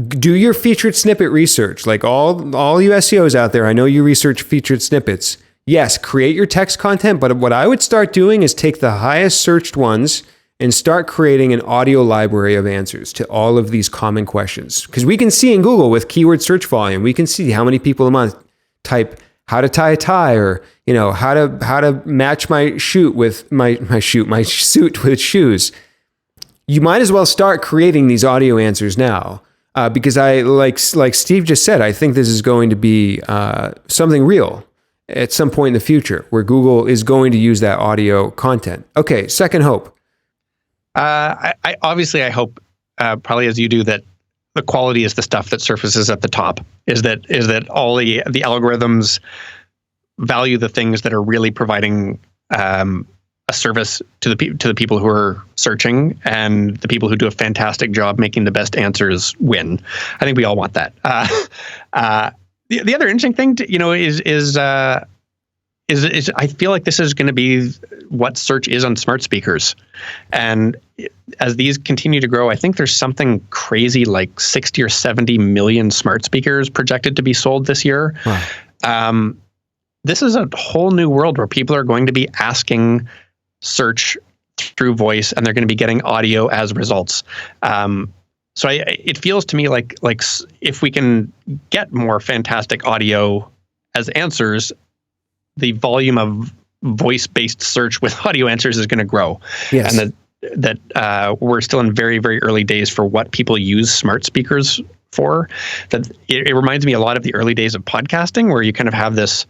S1: Do your featured snippet research. Like all you SEOs out there, I know you research featured snippets. Yes, create your text content, but what I would start doing is take the highest searched ones and start creating an audio library of answers to all of these common questions. Because we can see in Google with keyword search volume, we can see how many people a month type how to tie a tie or, how to match my suit with my suit with shoes. You might as well start creating these audio answers now. Because I like Steve just said, I think this is going to be something real at some point in the future where Google is going to use that audio content. Okay, second hope.
S2: I hope probably as you do that the quality is the stuff that surfaces at the top. Is that all the algorithms value the things that are really providing a service to the people who are searching, and the people who do a fantastic job making the best answers win. I think we all want that. The other interesting thing, is I feel like this is going to be what search is on smart speakers, and as these continue to grow, I think there's something crazy like 60 or 70 million smart speakers projected to be sold this year. Wow. This is a whole new world where people are going to be asking search through voice, and they're going to be getting audio as results. So it feels to me like if we can get more fantastic audio as answers, the volume of voice-based search with audio answers is going to grow.
S1: Yes.
S2: And that we're still in very, very early days for what people use smart speakers for. That it reminds me a lot of the early days of podcasting, where you kind of have this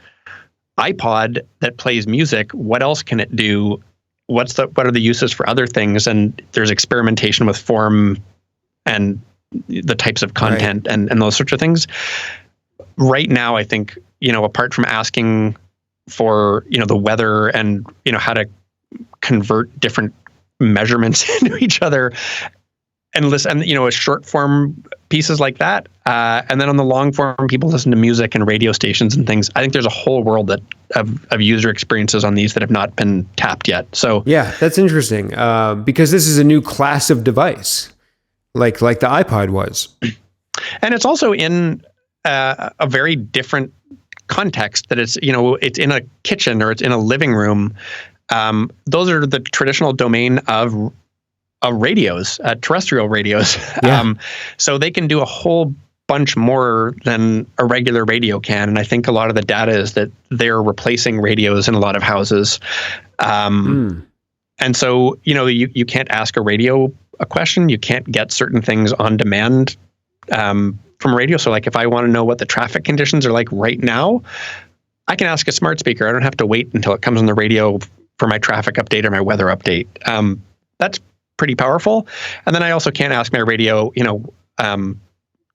S2: iPod that plays music. What else can it do? What are the uses for other things? And there's experimentation with form and the types of content, right, and those sorts of things. Right now, I think, apart from asking for, the weather and, how to convert different measurements into each other and listen, and, short form pieces like that. And then on the long form, people listen to music and radio stations and things. I think there's a whole world of user experiences on these that have not been tapped yet. So
S1: yeah, that's interesting because this is a new class of device, like the iPod was.
S2: And it's also in a very different context, that it's, it's in a kitchen or it's in a living room, those are the traditional domain of radios, terrestrial radios.
S1: Yeah.
S2: So they can do a whole bunch more than a regular radio can. And I think a lot of the data is that they're replacing radios in a lot of houses. And so, you can't ask a radio a question. You can't get certain things on demand from radio. So like if I want to know what the traffic conditions are like right now, I can ask a smart speaker. I don't have to wait until it comes on the radio for my traffic update or my weather update. That's pretty powerful. And then I also can't ask my radio,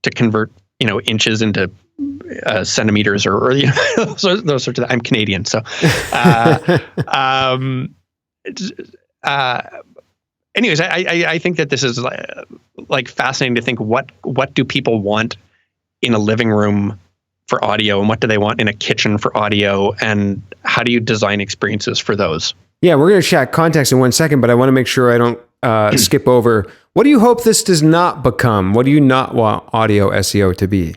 S2: to convert, inches into centimeters or those sorts of. I'm Canadian, so. Anyways, I think that this is like fascinating to think what do people want in a living room for audio, and what do they want in a kitchen for audio, and how do you design experiences for those? Yeah,
S1: we're going to chat context in 1 second, but I want to make sure I don't skip over. What do you hope this does not become? What do you not want audio SEO to be?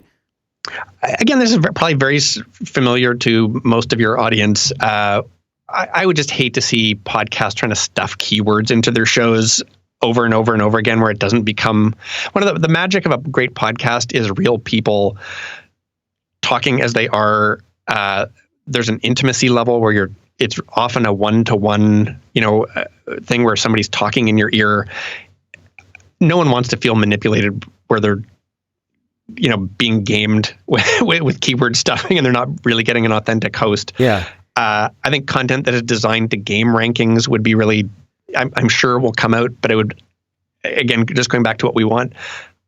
S2: Again, this is probably very familiar to most of your audience. I would just hate to see podcasts trying to stuff keywords into their shows over and over and over again, where it doesn't become one of the magic of a great podcast is real people talking as they are. There's an intimacy level where it's often a one-to-one, thing where somebody's talking in your ear. No one wants to feel manipulated where they're, being gamed with keyword stuffing and they're not really getting an authentic host.
S1: Yeah.
S2: I think content that is designed to game rankings would be really, I'm sure will come out, but it would, again, just going back to what we want,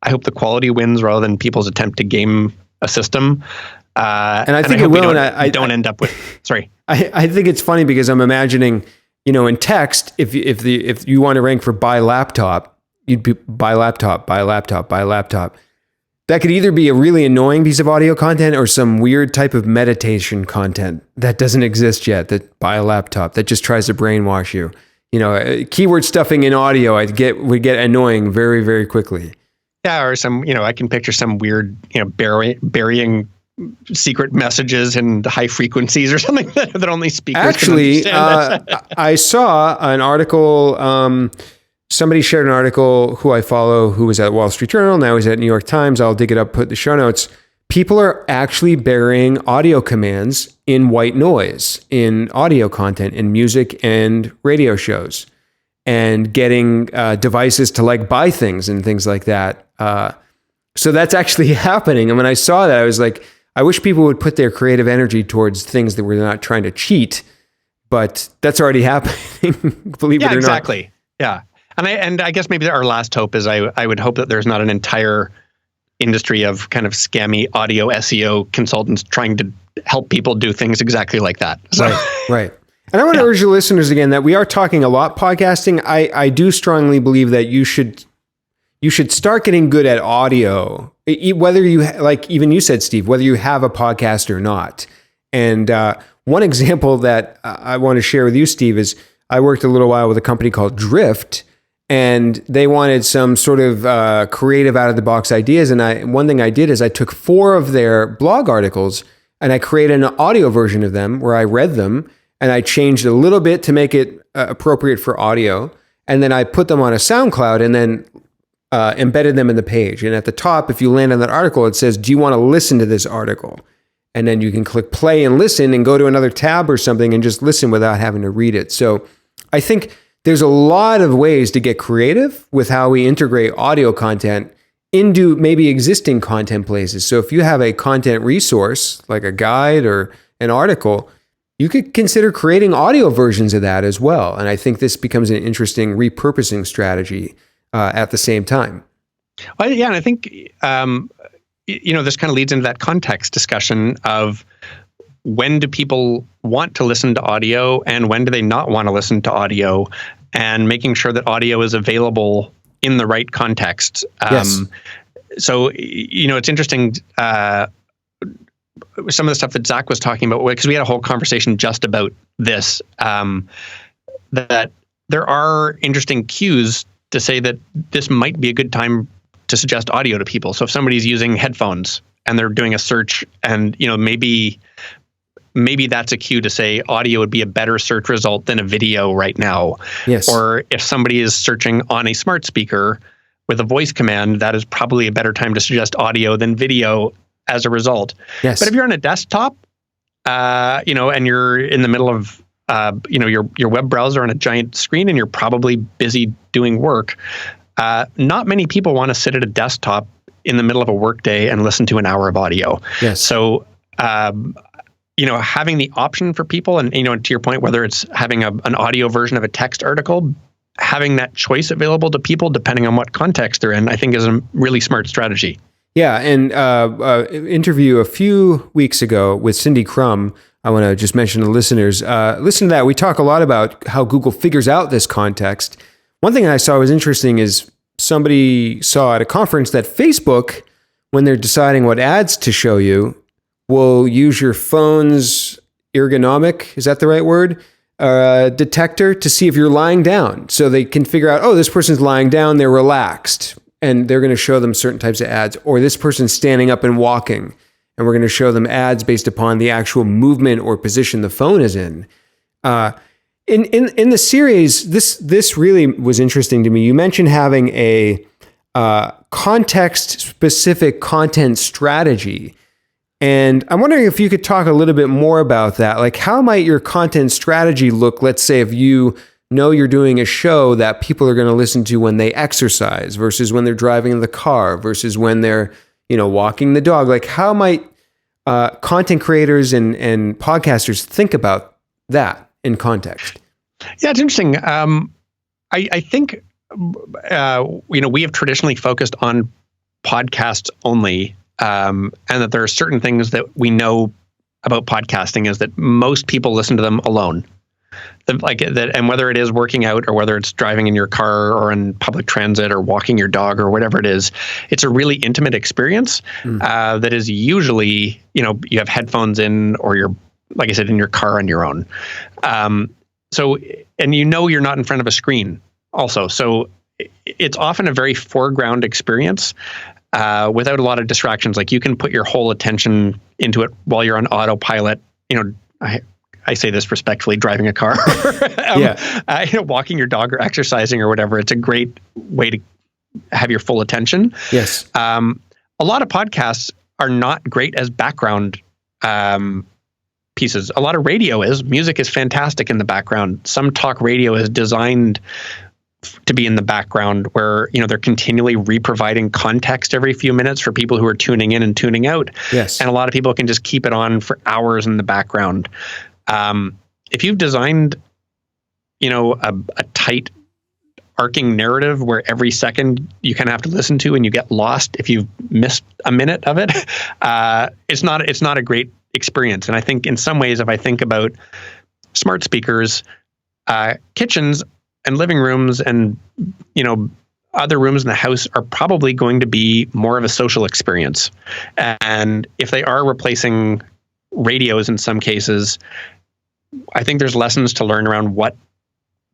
S2: I hope the quality wins rather than people's attempt to game a system.
S1: And I think it will.
S2: I don't end up with, sorry.
S1: I think it's funny because I'm imagining, in text, if you want to rank for buy laptop, you'd be buy laptop. That could either be a really annoying piece of audio content or some weird type of meditation content that doesn't exist yet, that buy a laptop, that just tries to brainwash you. Keyword stuffing in audio would get annoying very, very quickly.
S2: Yeah, or some, I can picture some weird, burying secret messages and high frequencies or something that only speakers can understand.
S1: I saw an article. Somebody shared an article who I follow, who was at Wall Street Journal. Now he's at New York Times. I'll dig it up, put the show notes. People are actually burying audio commands in white noise, in audio content, in music and radio shows, and getting devices to buy things and things like that. So that's actually happening. And when I saw that, I was like, I wish people would put their creative energy towards things that we're not trying to cheat, but that's already happening. Believe it or not.
S2: Exactly. Yeah. And I guess maybe our last hope is I would hope that there's not an entire industry of kind of scammy audio SEO consultants trying to help people do things exactly like that. So,
S1: right. And I want to urge your listeners again that we are talking a lot podcasting. I do strongly believe that you should start getting good at audio, whether you, like even you said, Steve, whether you have a podcast or not. And one example that I want to share with you, Steve, is I worked a little while with a company called Drift, and they wanted some sort of creative out-of-the-box ideas. And one thing I did is I took 4 of their blog articles and I created an audio version of them where I read them and I changed a little bit to make it appropriate for audio. And then I put them on a SoundCloud and then embedded them in the page. And at the top, if you land on that article, it says, do you want to listen to this article? And then you can click play and listen and go to another tab or something and just listen without having to read it. So I think there's a lot of ways to get creative with how we integrate audio content into maybe existing content places. So if you have a content resource, like a guide or an article, you could consider creating audio versions of that as well. And I think this becomes an interesting repurposing strategy at the same time.
S2: Well, yeah, and I think, this kind of leads into that context discussion of when do people want to listen to audio and when do they not want to listen to audio, and making sure that audio is available in the right context.
S1: Yes.
S2: So, it's interesting, some of the stuff that Zach was talking about, because we had a whole conversation just about this, that there are interesting cues to say that this might be a good time to suggest audio to people. So if somebody's using headphones and they're doing a search, and maybe that's a cue to say audio would be a better search result than a video right now.
S1: Yes.
S2: Or if somebody is searching on a smart speaker with a voice command, that is probably a better time to suggest audio than video as a result.
S1: Yes.
S2: But if you're on a desktop, and you're in the middle of your web browser on a giant screen, and you're probably busy doing work, not many people want to sit at a desktop in the middle of a workday and listen to an hour of audio.
S1: Yes.
S2: So, having the option for people, and to your point, whether it's having an audio version of a text article, having that choice available to people depending on what context they're in, I think is a really smart strategy.
S1: Yeah, and interview a few weeks ago with Cindy Crum. I want to just mention to listeners, listen to that. We talk a lot about how Google figures out this context. One thing I saw was interesting is somebody saw at a conference that Facebook, when they're deciding what ads to show you, will use your phone's ergonomic, is that the right word? Detector to see if you're lying down. So they can figure out, oh, this person's lying down, they're relaxed, and they're going to show them certain types of ads. Or this person's standing up and walking, and we're going to show them ads based upon the actual movement or position the phone is in. In the series, this really was interesting to me. You mentioned having a context-specific content strategy. And I'm wondering if you could talk a little bit more about that. Like, how might your content strategy look, let's say, if you know you're doing a show that people are going to listen to when they exercise versus when they're driving in the car versus when they're, walking the dog. Like, how might content creators and podcasters think about that in context?
S2: Yeah, it's interesting. I think, we have traditionally focused on podcasts only. And that there are certain things that we know about podcasting is that most people listen to them alone. And whether it is working out or whether it's driving in your car or in public transit or walking your dog or whatever it is, it's a really intimate experience that is usually, you have headphones in, or you're, like I said, in your car on your own. So you're not in front of a screen also. So it's often a very foreground experience. Without a lot of distractions. Like, you can put your whole attention into it while you're on autopilot. I say this respectfully, driving a car, walking your dog or exercising or whatever. It's a great way to have your full attention.
S1: Yes.
S2: A lot of podcasts are not great as background pieces. A lot of radio is. Music is fantastic in the background. Some talk radio is designed to be in the background where, they're continually re-providing context every few minutes for people who are tuning in and tuning out.
S1: Yes.
S2: And a lot of people can just keep it on for hours in the background. If you've designed, a tight arcing narrative where every second you kind of have to listen to and you get lost if you've missed a minute of it, it's not a great experience. And I think in some ways, if I think about smart speakers, kitchens and living rooms and, other rooms in the house are probably going to be more of a social experience. And if they are replacing radios in some cases, I think there's lessons to learn around what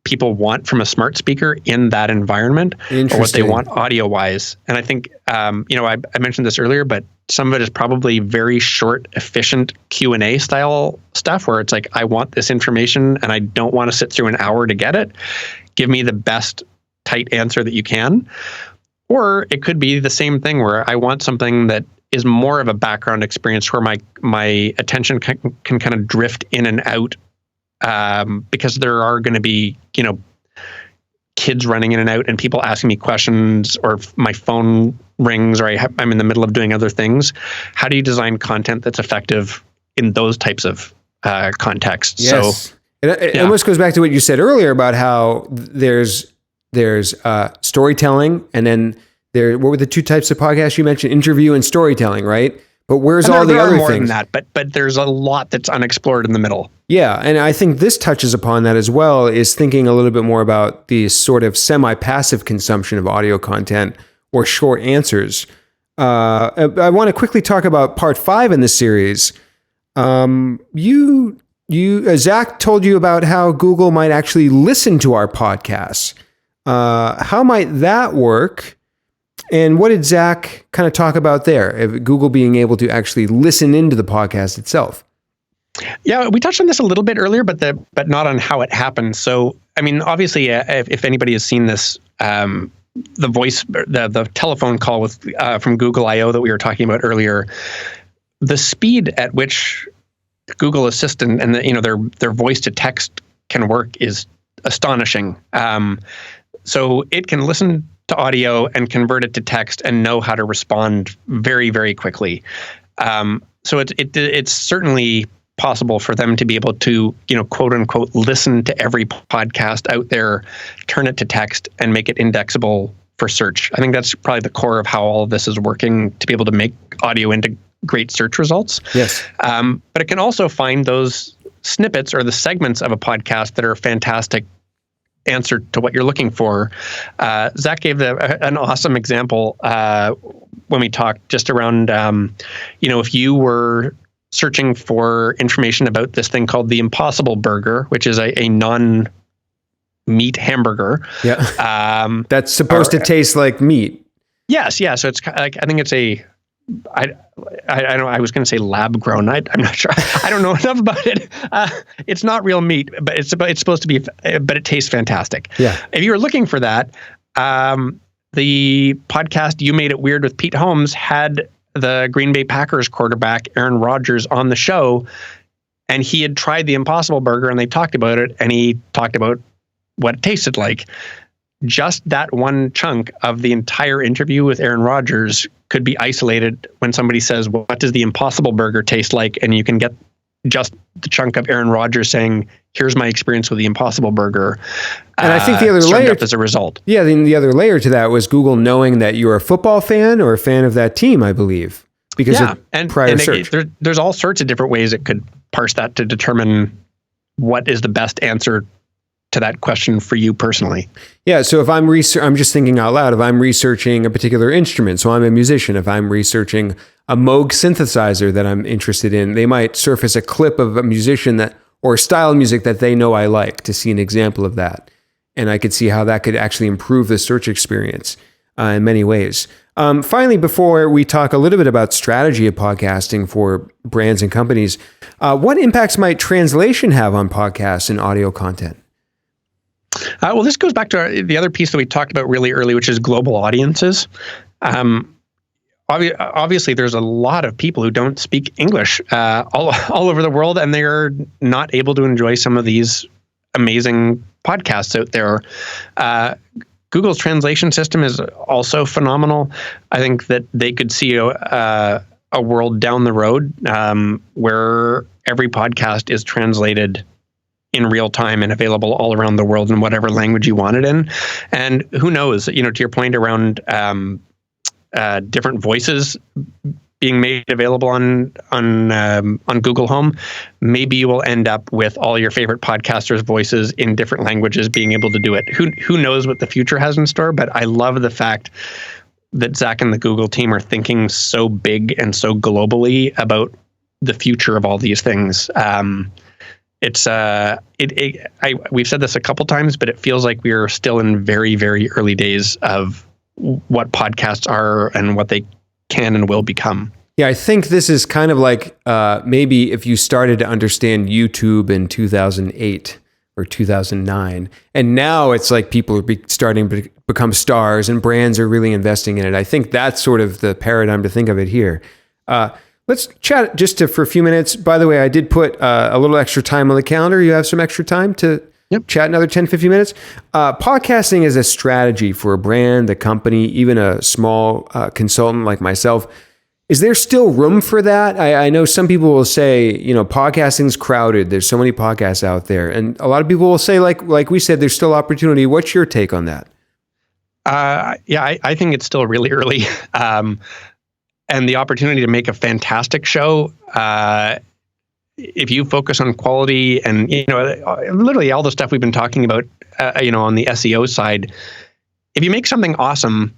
S2: people want from a smart speaker in that environment, or what they want audio-wise. And I think, I mentioned this earlier, but some of it is probably very short, efficient Q&A style stuff where it's like, I want this information and I don't want to sit through an hour to get it. Give me the best tight answer that you can. Or it could be the same thing where I want something that is more of a background experience where my attention can kind of drift in and out, because there are going to be, kids running in and out and people asking me questions, or my phone rings, or I'm in the middle of doing other things. How do you design content that's effective in those types of contexts?
S1: Yes. So it almost goes back to what you said earlier about how there's storytelling, and then what were the two types of podcasts you mentioned? Interview and storytelling, right? But where's all the other
S2: more
S1: things?
S2: Than that, but there's a lot that's unexplored in the middle.
S1: Yeah, and I think this touches upon that as well, is thinking a little bit more about the sort of semi-passive consumption of audio content or short answers. I want to quickly talk about part 5 in the series. Zach told you about how Google might actually listen to our podcasts. How might that work? And what did Zach kind of talk about there? Google being able to actually listen into the podcast itself.
S2: Yeah, we touched on this a little bit earlier, but not on how it happens. So, I mean, obviously, if anybody has seen this, the telephone call with from Google I/O that we were talking about earlier, the speed at which Google Assistant and their voice to text can work is astonishing. So it can listen to audio and convert it to text and know how to respond very, very quickly. So it's certainly possible for them to be able to, quote unquote, listen to every podcast out there, turn it to text, and make it indexable for search. I think that's probably the core of how all of this is working, to be able to make audio into great search results.
S1: Yes.
S2: But it can also find those snippets or the segments of a podcast that are a fantastic answer to what you're looking for. Zach gave an awesome example when we talked just around, if you were searching for information about this thing called the Impossible Burger, which is a non-meat hamburger.
S1: Yeah. That's supposed to taste like meat.
S2: Yes. Yeah. So it's like, I think it's I was going to say lab grown. I'm not sure. I don't know enough about it. It's not real meat, but it's supposed to be, but it tastes fantastic.
S1: Yeah.
S2: If you were looking for that, the podcast You Made It Weird with Pete Holmes had the Green Bay Packers quarterback Aaron Rodgers on the show, and he had tried the Impossible Burger, and they talked about it, and he talked about what it tasted like. Just that one chunk of the entire interview with Aaron Rodgers could be isolated when somebody says, "What does the Impossible Burger taste like?" And you can get just the chunk of Aaron Rodgers saying, "Here's my experience with the Impossible Burger."
S1: And I think the other layer
S2: up as a result.
S1: Yeah, the other layer to that was Google knowing that you're a football fan or a fan of that team, I believe, because of prior search.
S2: There's all sorts of different ways it could parse that to determine what is the best answer to that question for you personally.
S1: Yeah, so if I'm just thinking out loud, if I'm researching a particular instrument, so I'm a musician, if I'm researching a Moog synthesizer that I'm interested in, they might surface a clip of a musician or style of music that they know I like, to see an example of that. And I could see how that could actually improve the search experience in many ways. Finally, before we talk a little bit about strategy of podcasting for brands and companies, what impacts might translation have on podcasts and audio content?
S2: Well, this goes back to the other piece that we talked about really early, which is global audiences. Obviously, there's a lot of people who don't speak English all over the world, and they're not able to enjoy some of these amazing podcasts out there. Google's translation system is also phenomenal. I think that they could see a world down the road where every podcast is translated in real time and available all around the world in whatever language you want it in. And who knows, to your point around different voices being made available on Google Home, maybe you will end up with all your favorite podcasters' voices in different languages being able to do it. Who knows what the future has in store, but I love the fact that Zach and the Google team are thinking so big and so globally about the future of all these things. We've said this a couple times, but it feels like we are still in very, very early days of what podcasts are and what they can and will become.
S1: Yeah, I think this is kind of like maybe if you started to understand YouTube in 2008 or 2009, and now it's like people are starting to become stars and brands are really investing in it. I think that's sort of the paradigm to think of it here. Let's chat just for a few minutes. By the way, I did put a little extra time on the calendar. You have some extra time to chat another 10, 15 minutes. Podcasting is a strategy for a brand, a company, even a small consultant like myself. Is there still room for that? I know some people will say, podcasting's crowded. There's so many podcasts out there. And a lot of people will say, like we said, there's still opportunity. What's your take on that?
S2: I think it's still really early. And the opportunity to make a fantastic show, if you focus on quality and, literally all the stuff we've been talking about, on the SEO side, if you make something awesome,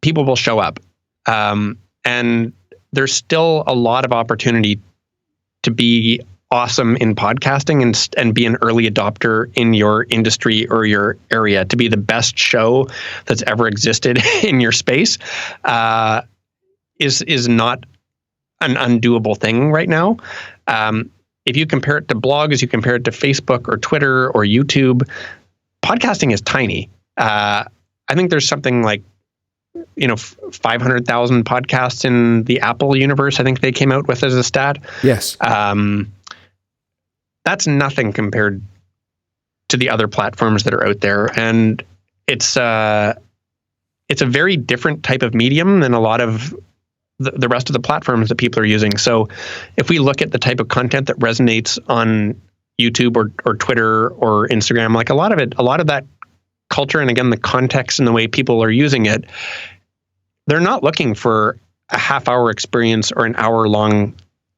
S2: people will show up. And there's still a lot of opportunity to be awesome in podcasting and be an early adopter in your industry or your area, to be the best show that's ever existed in your space, is not an undoable thing right now. If you compare it to blogs, you compare it to Facebook or Twitter or YouTube, podcasting is tiny. I think there's something like 500,000 podcasts in the Apple universe, I think they came out with as a stat.
S1: Yes.
S2: That's nothing compared to the other platforms that are out there. And it's a very different type of medium than a lot of the rest of the platforms that people are using. So if we look at the type of content that resonates on YouTube or Twitter or Instagram, like a lot of that culture, and again, the context and the way people are using it, they're not looking for a half-hour experience or an hour-long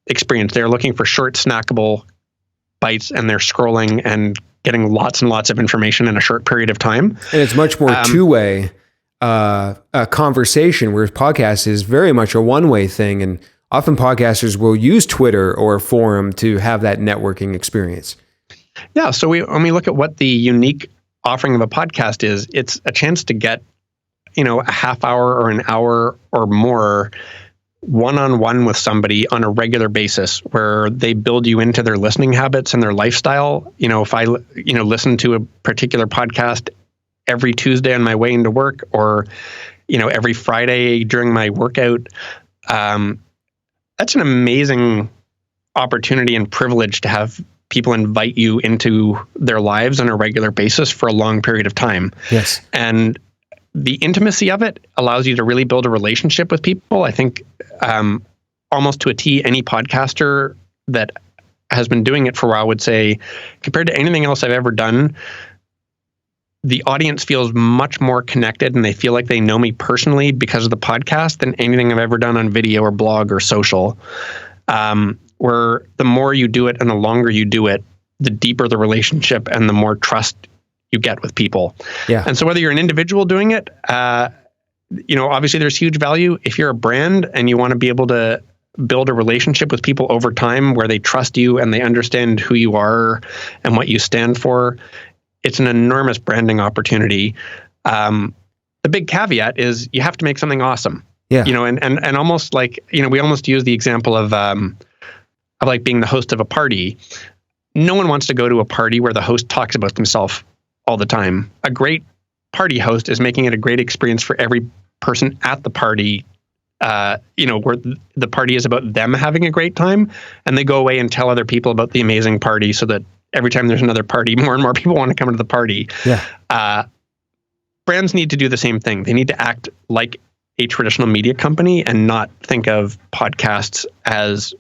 S2: experience. They're looking for short, snackable bites, and they're scrolling and getting lots and lots of information in a short period of time.
S1: And it's much more two-way conversation, whereas podcast is very much a one-way thing. And often podcasters will use Twitter or a forum to have that networking experience.
S2: Yeah. So when we look at what the unique offering of a podcast is, it's a chance to get, a half hour or an hour or more one-on-one with somebody on a regular basis, where they build you into their listening habits and their lifestyle. If I, listen to a particular podcast every Tuesday on my way into work, or, every Friday during my workout, that's an amazing opportunity and privilege to have people invite you into their lives on a regular basis for a long period of time.
S1: Yes.
S2: And the intimacy of it allows you to really build a relationship with people. I think almost to a T, any podcaster that has been doing it for a while would say, compared to anything else I've ever done, the audience feels much more connected, and they feel like they know me personally because of the podcast than anything I've ever done on video or blog or social. Where the more you do it and the longer you do it, the deeper the relationship and the more trust you get with people.
S1: Yeah.
S2: And so whether you're an individual doing it, obviously there's huge value. If you're a brand and you want to be able to build a relationship with people over time where they trust you and they understand who you are and what you stand for, it's an enormous branding opportunity. The big caveat is you have to make something awesome.
S1: Yeah.
S2: And almost like, we almost use the example of like being the host of a party. No one wants to go to a party where the host talks about themselves all the time. A great party host is making it a great experience for every person at the party, where the party is about them having a great time, and they go away and tell other people about the amazing party, so that every time there's another party, more and more people want to come to the party.
S1: Yeah.
S2: Brands need to do the same thing. They need to act like a traditional media company and not think of podcasts as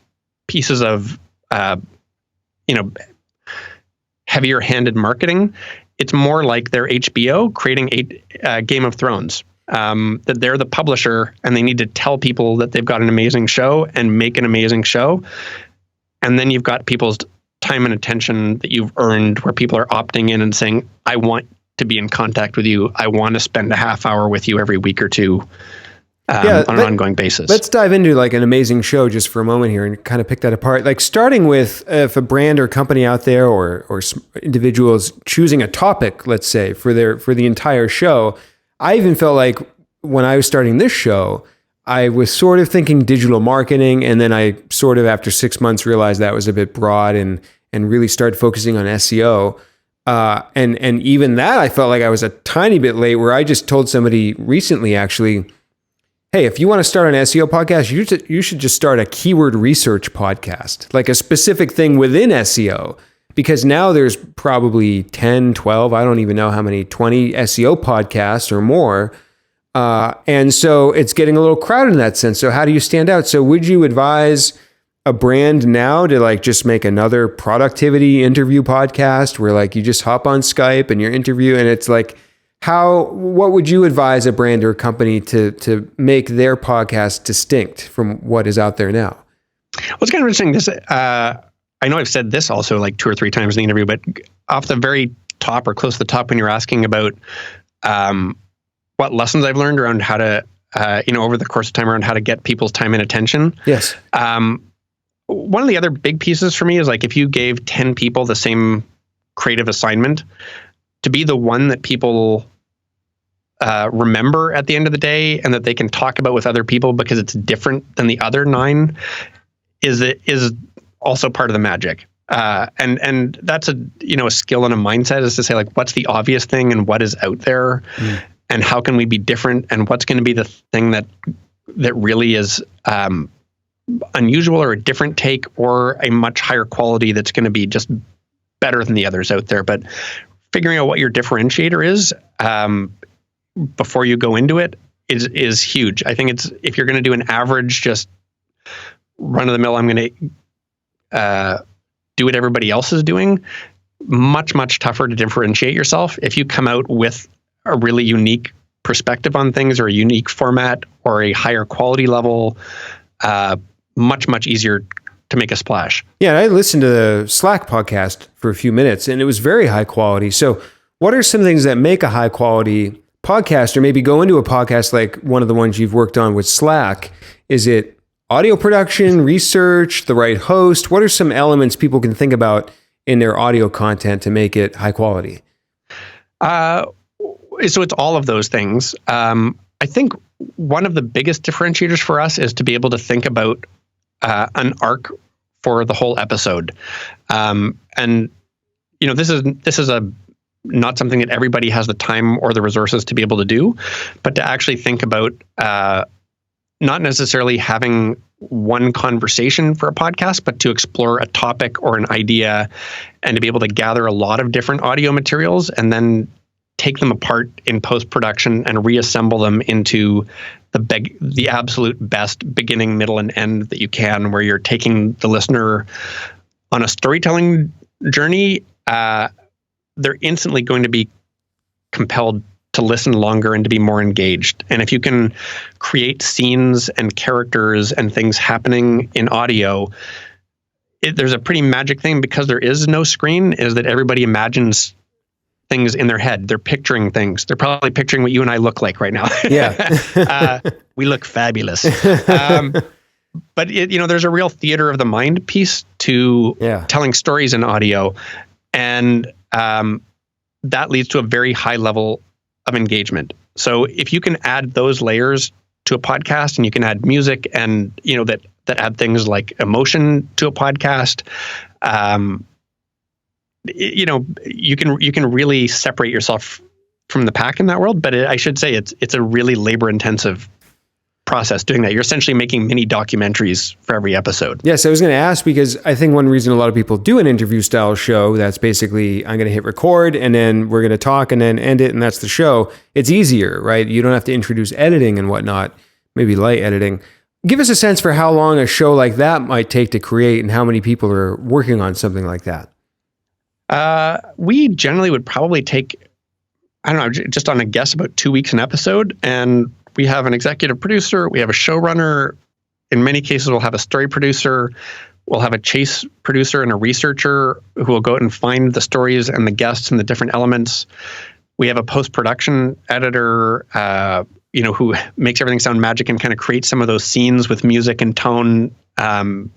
S2: pieces of, heavier-handed marketing. It's more like they're HBO creating a Game of Thrones. That they're the publisher, and they need to tell people that they've got an amazing show and make an amazing show. And then you've got people's time and attention that you've earned, where people are opting in and saying, I want to be in contact with you. I want to spend a half hour with you every week or two. On an ongoing basis. Let's
S1: dive into like an amazing show just for a moment here and kind of pick that apart. Like starting with if a brand or company out there or individuals choosing a topic, let's say for the entire show. I even felt like when I was starting this show, I was sort of thinking digital marketing, and then I sort of after 6 months realized that was a bit broad and really started focusing on SEO. And even that I felt like I was a tiny bit late, where I just told somebody recently actually, hey, if you want to start an SEO podcast, you should just start a keyword research podcast, like a specific thing within SEO, because now there's probably 10, 12, I don't even know how many, 20 SEO podcasts or more. And so it's getting a little crowded in that sense. So how do you stand out? So would you advise a brand now to like just make another productivity interview podcast where like you just hop on Skype and you're interview, and it's like, what would you advise a brand or company to make their podcast distinct from what is out there now?
S2: Well, it's kind of interesting. This, I know I've said this also like 2 or 3 times in the interview, but off the very top or close to the top, when you're asking about what lessons I've learned around how to, over the course of time, around how to get people's time and attention.
S1: Yes.
S2: one of the other big pieces for me is like if you gave 10 people the same creative assignment, to be the one that people remember at the end of the day and that they can talk about with other people because it's different than the other 9 is also part of the magic. And that's a skill and a mindset, is to say, like, what's the obvious thing and what is out there, and how can we be different, and what's going to be the thing that really is unusual or a different take or a much higher quality that's going to be just better than the others out there. But figuring out what your differentiator is before you go into it is huge. I think if you're going to do an average, just run of the mill, I'm going to do what everybody else is doing, much, much tougher to differentiate yourself. If you come out with a really unique perspective on things, or a unique format, or a higher quality level, much, much easier to make a splash.
S1: Yeah, I listened to the Slack podcast for a few minutes, and it was very high quality. So what are some things that make a high quality podcast, or maybe go into a podcast like one of the ones you've worked on with Slack? Is it audio production, research, the right host? What are some elements people can think about in their audio content to make it high quality?
S2: So it's all of those things. I think one of the biggest differentiators for us is to be able to think about an arc for the whole episode. And this is not something that everybody has the time or the resources to be able to do, but to actually think about not necessarily having one conversation for a podcast, but to explore a topic or an idea, and to be able to gather a lot of different audio materials and then take them apart in post-production and reassemble them into the absolute best beginning, middle, and end that you can, where you're taking the listener on a storytelling journey. They're instantly going to be compelled to listen longer and to be more engaged. And if you can create scenes and characters and things happening in audio, there's a pretty magic thing, because there is no screen, is that everybody imagines things in their head. They're picturing things. They're probably picturing what you and I look like right now.
S1: Yeah.
S2: We look fabulous. But there's a real theater of the mind piece to telling stories in audio. And that leads to a very high level of engagement. So if you can add those layers to a podcast, and you can add music and, that add things like emotion to a podcast, you can really separate yourself from the pack in that world. But I should say it's a really labor intensive process doing that. You're essentially making mini documentaries for every episode.
S1: Yes, I was going to ask, because I think one reason a lot of people do an interview style show, that's basically, I'm going to hit record and then we're going to talk and then end it, and that's the show. It's easier, right? You don't have to introduce editing and whatnot, maybe light editing. Give us a sense for how long a show like that might take to create, and how many people are working on something like that.
S2: We generally would probably take, I don't know, just on a guess, about 2 weeks an episode. And we have an executive producer, we have a showrunner. In many cases, we'll have a story producer, we'll have a chase producer and a researcher who will go out and find the stories and the guests and the different elements. We have a post-production editor, who makes everything sound magic and kind of creates some of those scenes with music and tone in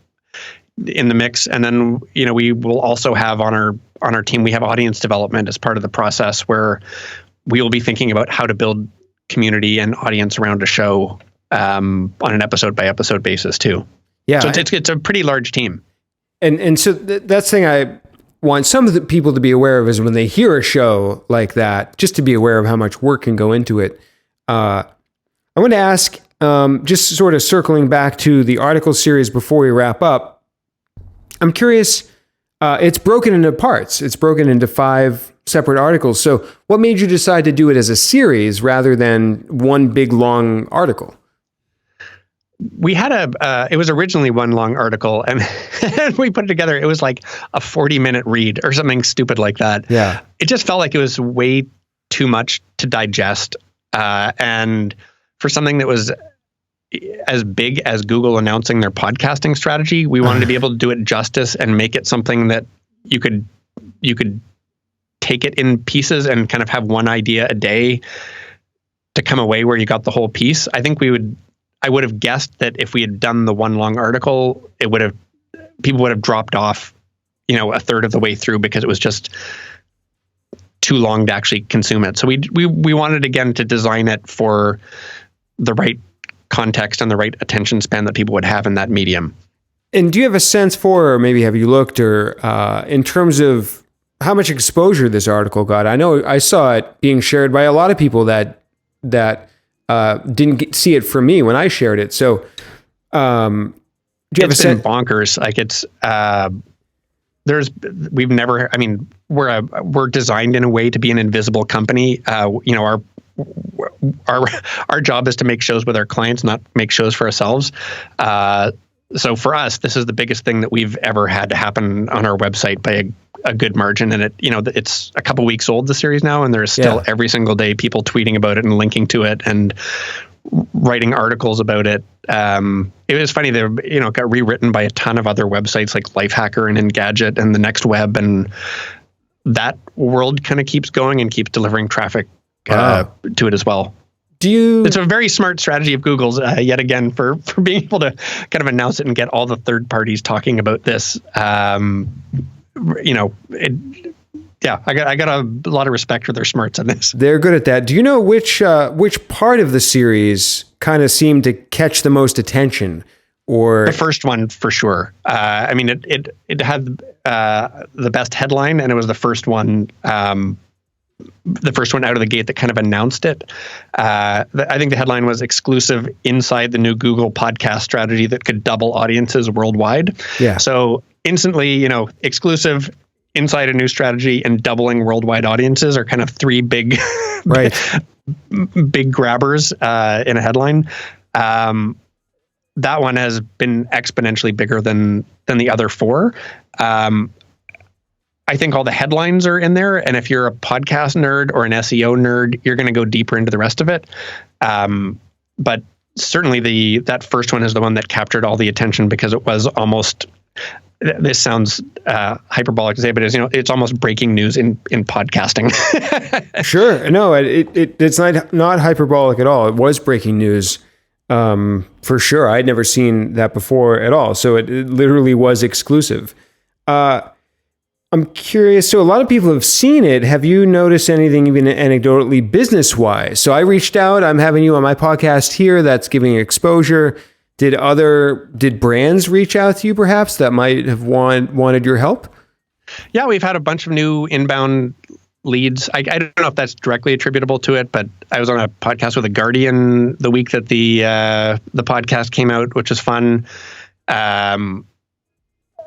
S2: the mix. And then, we will also have on our team, we have audience development as part of the process, where we will be thinking about how to build community and audience around a show on an episode by episode basis too. Yeah. So it's a pretty large team. And
S1: so that's the thing I want some of the people to be aware of, is when they hear a show like that, just to be aware of how much work can go into it. I want to ask, just sort of circling back to the article series before we wrap up, I'm curious, it's broken into parts. It's broken into 5 separate articles. So what made you decide to do it as a series rather than one big long article?
S2: We had it was originally one long article, and we put it together. It was like a 40-minute read or something stupid like that.
S1: Yeah.
S2: It just felt like it was way too much to digest. And for something that was as big as Google announcing their podcasting strategy, we wanted to be able to do it justice and make it something that you could take it in pieces and kind of have one idea a day to come away where you got the whole piece. I think I would have guessed that if we had done the one long article, it would have people would have dropped off, a third of the way through because it was just too long to actually consume it. So we wanted, again, to design it for the right context and the right attention span that people would have in that medium.
S1: And do you have a sense for, or maybe have you looked, or in terms of how much exposure this article got? I know I saw it being shared by a lot of people that didn't see it from me when I shared it. So do you have a sense?
S2: Bonkers. Like we're designed in a way to be an invisible company. Our job is to make shows with our clients, not make shows for ourselves. So for us, this is the biggest thing that we've ever had to happen on our website by a good margin. And it's a couple weeks old, the series now, and there's still every single day people tweeting about it and linking to it and writing articles about it. It was funny, it got rewritten by a ton of other websites like Lifehacker and Engadget and the Next Web, and that world kind of keeps going and keeps delivering traffic to it as well. It's a very smart strategy of Google's, yet again, for being able to kind of announce it and get all the third parties talking about this. I got a lot of respect for their smarts on this.
S1: They're good at that. Do you know which part of the series kind of seemed to catch the most attention? Or
S2: the first one for sure. It had the best headline, and it was the first one. The first one out of the gate that kind of announced it. I think the headline was "Exclusive Inside the New Google Podcast Strategy That Could Double Audiences Worldwide." Yeah. So instantly, exclusive, inside a new strategy, and doubling worldwide audiences are kind of three big, big grabbers in a headline. That one has been exponentially bigger than the other four. I think all the headlines are in there, and if you're a podcast nerd or an SEO nerd, you're going to go deeper into the rest of it. But certainly that first one is the one that captured all the attention because it was almost. This sounds hyperbolic to say, but it's almost breaking news in podcasting.
S1: Sure, no, it's not hyperbolic at all. It was breaking news for sure. I'd never seen that before at all, so it literally was exclusive. I'm curious. So a lot of people have seen it. Have you noticed anything even anecdotally business-wise? So I reached out. I'm having you on my podcast here. That's giving exposure. Did brands reach out to you perhaps that might have wanted your help?
S2: Yeah, we've had a bunch of new inbound leads. I don't know if that's directly attributable to it, but I was on a podcast with The Guardian the week that the podcast came out, which was fun.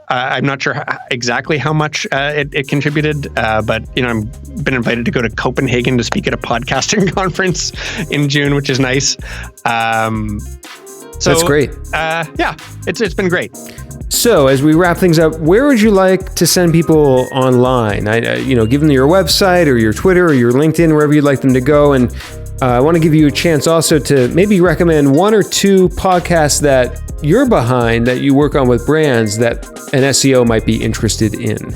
S2: I'm not sure exactly how much it contributed, but I've been invited to go to Copenhagen to speak at a podcasting conference in June, which is nice.
S1: That's great.
S2: It's been great.
S1: So as we wrap things up, where would you like to send people online? Give them your website or your Twitter or your LinkedIn, wherever you'd like them to go. And I want to give you a chance also to maybe recommend one or two podcasts that you're behind that you work on with brands that an SEO might be interested in.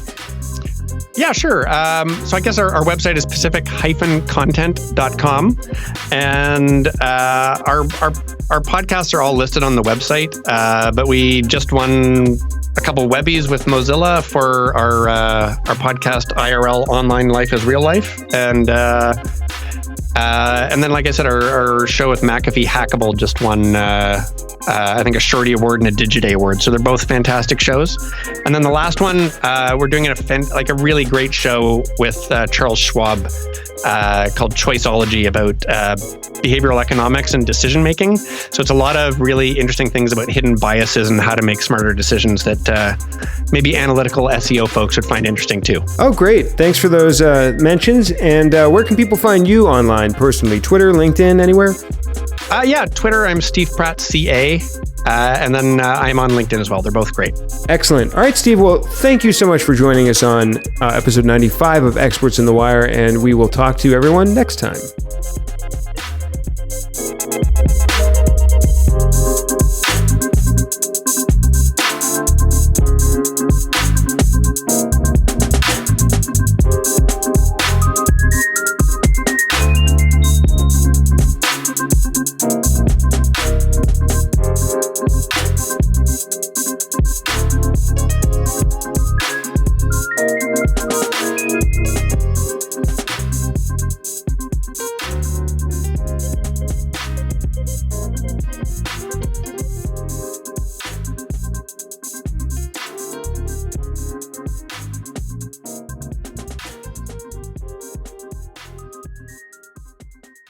S2: Yeah, sure. So I guess our website is pacific-content.com, and our podcasts are all listed on the website. But we just won a couple Webbies with Mozilla for our podcast IRL Online Life is Real Life, and then, like I said, our show with McAfee Hackable just won, I think, a Shorty Award and a Digiday Award. So they're both fantastic shows. And then the last one, we're doing a really great show with Charles Schwab called Choiceology about behavioral economics and decision making. So it's a lot of really interesting things about hidden biases and how to make smarter decisions that maybe analytical SEO folks would find interesting too.
S1: Oh, great. Thanks for those mentions. And where can people find you online personally? Twitter, LinkedIn, anywhere?
S2: Twitter, I'm Steve Pratt, CA. And then I'm on LinkedIn as well. They're both great.
S1: Excellent. All right, Steve. Well, thank you so much for joining us on episode 95 of Experts in the Wire, and we will talk to everyone next time.